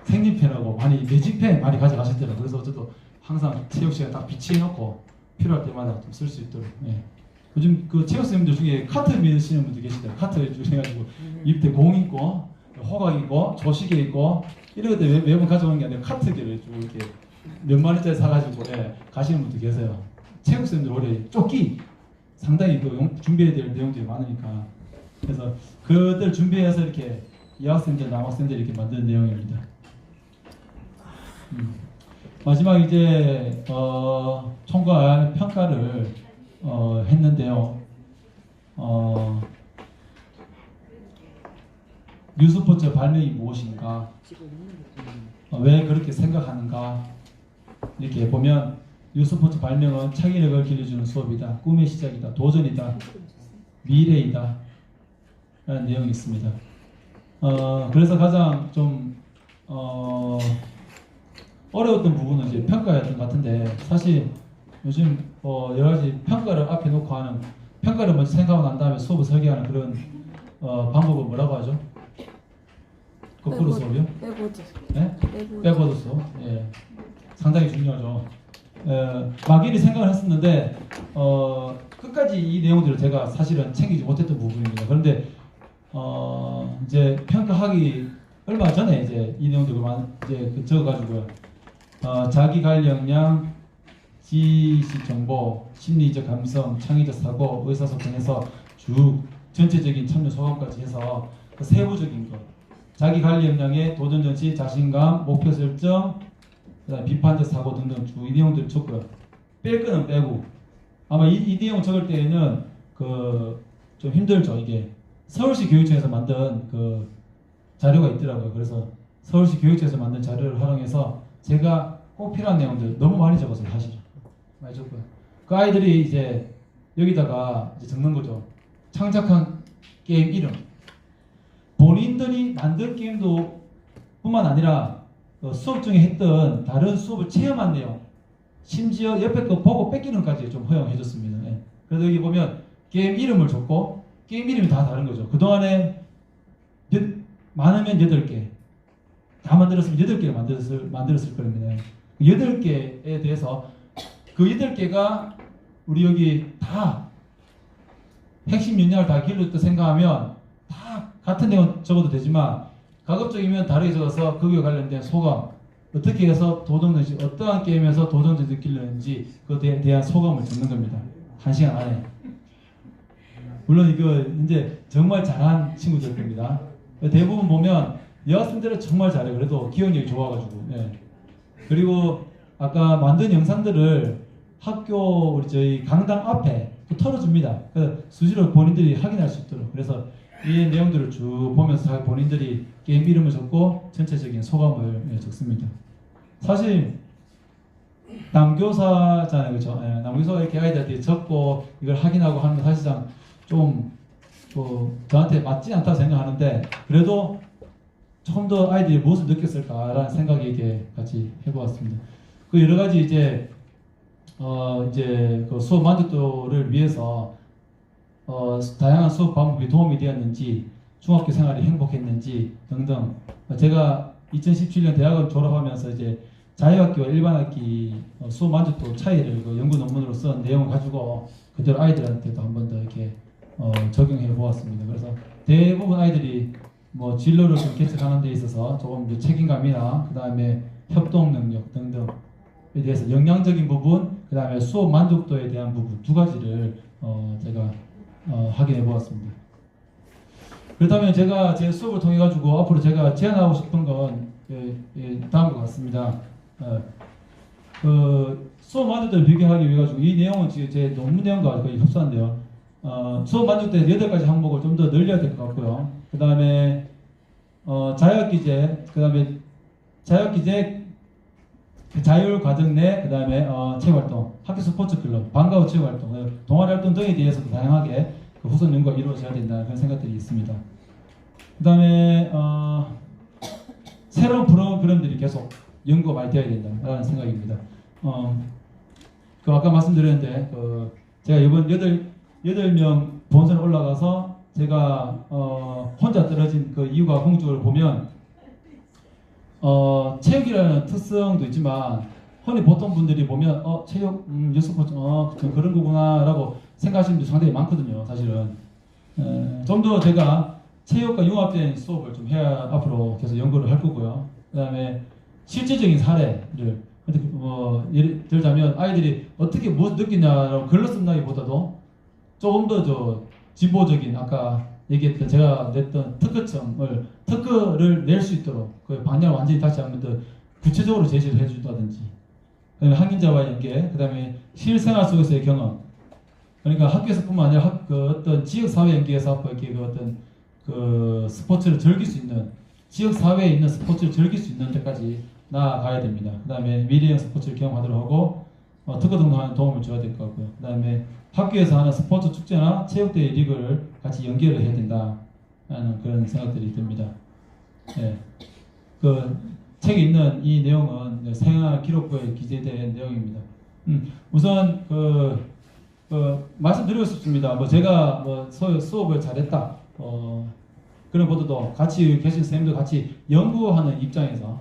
생리펜하고 매직펜 많이 가져가시더라고요. 그래서 저도 항상 체육 시간에 딱 비치해놓고 필요할 때마다 좀 쓸 수 있도록. 예. 요즘 체육 선생님들 중에 카트 미시는 분들 계시더라고요. 카트 주셔가지고 밑에 공 있고 호각 있고 조시계 있고 이런 것들 매번 가져오는 게 아니라 카트기를 좀 이렇게 몇만 원짜리 사가지고 가시는 분들 계세요. 체육 선생님들 올해 조끼 상당히 준비해야 될 내용들이 많으니까 그래서 그들 준비해서 이렇게 여학생들, 남학생들 이렇게 만든 내용입니다. 마지막 이제 총괄 평가를 했는데요. 뉴스포츠 발명이 무엇인가? 왜 그렇게 생각하는가? 이렇게 보면 뉴스포츠 발명은 창의력을 길러주는 수업이다. 꿈의 시작이다. 도전이다. 미래이다. 라는 내용이 있습니다. 그래서 가장 좀 어려웠던 부분은 이제 평가였던 것 같은데 사실 요즘 여러 가지 평가를 앞에 놓고 하는 평가를 먼저 생각하고 난 다음에 수업을 설계하는 그런 방법을 뭐라고 하죠? 거꾸로 수업이요? 백워드. 네? 백워드 수업. 예. 상당히 중요하죠. 막연히 생각을 했었는데 끝까지 이 내용들을 제가 사실은 챙기지 못했던 부분입니다. 그런데 이제 평가하기 얼마 전에 이제 이 내용들을 이제 적어가지고요. 자기 관리 역량, 지식 정보, 심리적 감성, 창의적 사고, 의사소통에서 쭉 전체적인 참여 소감까지 해서 그 세부적인 것, 자기 관리 역량의 도전 정치, 자신감, 목표 설정, 그다음 비판적 사고 등등 쭉 이 내용들을 적고요. 뺄 거는 빼고 아마 이 내용 적을 때에는 좀 힘들죠. 이게 서울시 교육청에서 만든 그 자료가 있더라고요. 그래서 서울시 교육청에서 만든 자료를 활용해서 제가 꼭 필요한 내용들 너무 많이 적었어요. 사실은 많이 적고요. 그 아이들이 이제 여기다가 이제 적는 거죠. 창작한 게임 이름, 본인들이 만든 게임도 뿐만 아니라 수업 중에 했던 다른 수업을 체험한 내용, 심지어 옆에 거 보고 뺏기는까지 좀 허용해줬습니다. 예. 그래서 여기 보면 게임 이름을 줬고 게임 이름이 다 다른 거죠. 그동안에 많으면 8개 다 만들었으면 8개를 만들었을 겁니다. 8개에 대해서 그 8개가 우리 여기 다 핵심 역량을 다 길렀다 생각하면 다 같은 내용 적어도 되지만 가급적이면 다르게 적어서 거기에 관련된 소감, 어떻게 해서 도전는지, 어떠한 게임에서 도전을 느끼려는지 그에 대한 소감을 적는 겁니다. 1시간 안에. 물론 이거 이제 정말 잘한 친구들 겁니다. 대부분 보면 여학생들은 정말 잘해요. 그래도 기억력이 좋아가지고. 예. 그리고 아까 만든 영상들을 학교 우리 저희 강당 앞에 털어줍니다. 수시로 본인들이 확인할 수 있도록. 그래서 이 내용들을 쭉 보면서 본인들이 게임 이름을 적고 전체적인 소감을 적습니다. 사실 남교사잖아요, 그렇죠? 예, 남교사가 이렇게 아이들한테 적고 이걸 확인하고 하는 건 사실상 좀 저한테 맞지 않다고 생각하는데 그래도 조금 더 아이들이 무엇을 느꼈을까라는 생각이 이렇게 같이 해보았습니다. 그 여러 가지 이제 그 수업 만족도를 위해서 다양한 수업 방법이 도움이 되었는지, 중학교 생활이 행복했는지 등등. 제가 2017년 대학을 졸업하면서 이제 자유학기와 일반학기 수업 만족도 차이를 그 연구 논문으로 쓴 내용을 가지고 그대로 아이들한테도 한 번 더 이렇게 적용해 보았습니다. 그래서 대부분 아이들이 뭐 진로를 좀 개척하는 데 있어서 조금 더 책임감이나 그 다음에 협동 능력 등등에 대해서 역량적인 부분, 그 다음에 수업 만족도에 대한 부분 두 가지를 제가 확인해 보았습니다. 그렇다면 제가 제 수업을 통해 가지고 앞으로 제가 제안하고 싶은 건 다음과 같습니다. 그 수업 만족도를 비교하기 위해 가지고 이 내용은 지금 제 논문 내용과 거의 흡사한데요. 수업 만족도에 8가지 항목을 좀 더 늘려야 될 것 같고요. 그 다음에 자유학기제, 그 다음에 자유학기제 자율 과정 내, 그 다음에 체육활동, 학교 스포츠 클럽, 방과 후 체육활동, 동아리 활동 등에 대해서도 다양하게 그 후속 연구가 이루어져야 된다는 그런 생각들이 있습니다. 그 다음에 새로운 프로그램들이 계속 연구가 많이 되어야 된다는 생각입니다. 그 아까 말씀드렸는데 제가 이번 8명 본선에 올라가서 제가 혼자 떨어진 그 이유가 궁극적으로 보면 체육이라는 특성도 있지만 흔히 보통 분들이 보면 체육, 스포츠, 그런 거구나 라고 생각하시는 분들이 상당히 많거든요. 사실은 좀 더 제가 체육과 융합된 수업을 좀 해야 앞으로 계속 연구를 할 거고요. 그 다음에 실제적인 사례를 예를 들자면 아이들이 어떻게 무엇을 느끼냐라고 글로 쓴다기보다도 조금 더 진보적인 아까 얘기했던 제가 냈던 특허를 낼 수 있도록 그 방향을 완전히 다시 한번 더 구체적으로 제시를 해준다든지, 그다음에 학인자와의 연계, 그다음에 실생활 속에서의 경험, 그러니까 학교에서뿐만 아니라 어떤 지역 사회 연계에서 이렇게 그 스포츠를 즐길 수 있는, 지역 사회에 있는 스포츠를 즐길 수 있는 데까지 나아가야 됩니다. 그다음에 미래형 스포츠를 경험하도록 하고 특허 등록하는 도움을 줘야 될 것 같고요. 그다음에 학교에서 하는 스포츠 축제나 체육대회 리그를 같이 연계를 해야 된다는 그런 생각들이 듭니다. 네. 그 책에 있는 이 내용은 생활 기록부에 기재된 내용입니다. 우선 말씀드리고 싶습니다. 제가 수업을 잘했다 그런 것도 같이 계신 선생님들 같이 연구하는 입장에서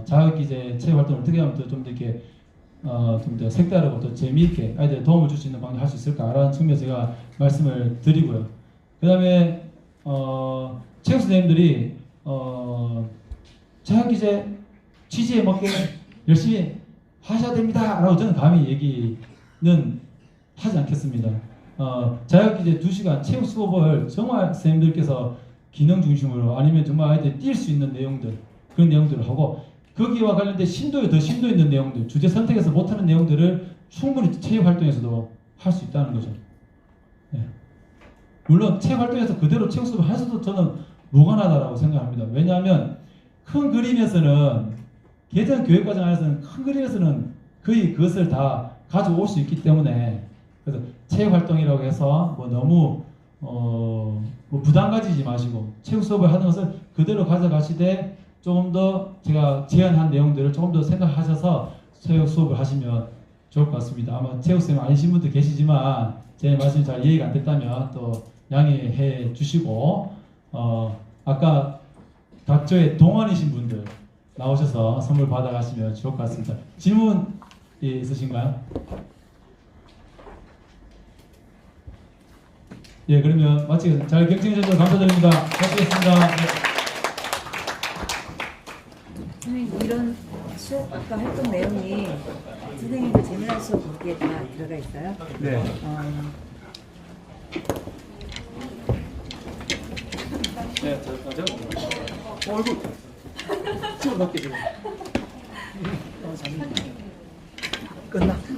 자유기제 체육 활동을 어떻게 하면 좀 더 이렇게 좀 더 색다르고 또 재미있게 아이들 도움을 줄 수 있는 방향을 할 수 있을까라는 측면에서 제가 말씀을 드리고요. 그 다음에 체육 선생님들이 자연기제 취지에 맞게 열심히 하셔야 됩니다 라고 저는 감히 얘기는 하지 않겠습니다. 자연기제 2시간 체육 수업을 정말 선생님들께서 기능 중심으로 아니면 정말 아이들이 뛸 수 있는 내용들, 그런 내용들을 하고 거기와 관련된 더 심도 있는 내용들, 주제 선택해서 못하는 내용들을 충분히 체육 활동에서도 할 수 있다는 거죠. 네. 물론 체육 활동에서 그대로 체육 수업을 해서도 저는 무관하다라고 생각합니다. 왜냐하면 큰 그림에서는 개정 교육과정 안에서는 큰 그림에서는 거의 그것을 다 가져올 수 있기 때문에 그래서 체육 활동이라고 해서 뭐 너무 뭐 부담 가지지 마시고 체육 수업을 하는 것을 그대로 가져가시되 조금 더 제가 제안한 내용들을 조금 더 생각하셔서 체육 수업을 하시면 좋을 것 같습니다. 아마 체육쌤 아니신 분도 계시지만 제 말씀이 잘 이해가 안 됐다면 또 양해해 주시고 아까 각조의 동안이신 분들 나오셔서 선물 받아가시면 좋을 것 같습니다. 질문 있으신가요? 예, 그러면 마치겠습니다. 잘 경청해 주셔서 감사드립니다. 마치겠습니다. 네. 선생님 이런 수업 아까 활동 내용이 선생님들 재미난 수업 거기에 다 들어가 있어요? 네. 네, 저 얼굴 찍어볼게요. 끝나.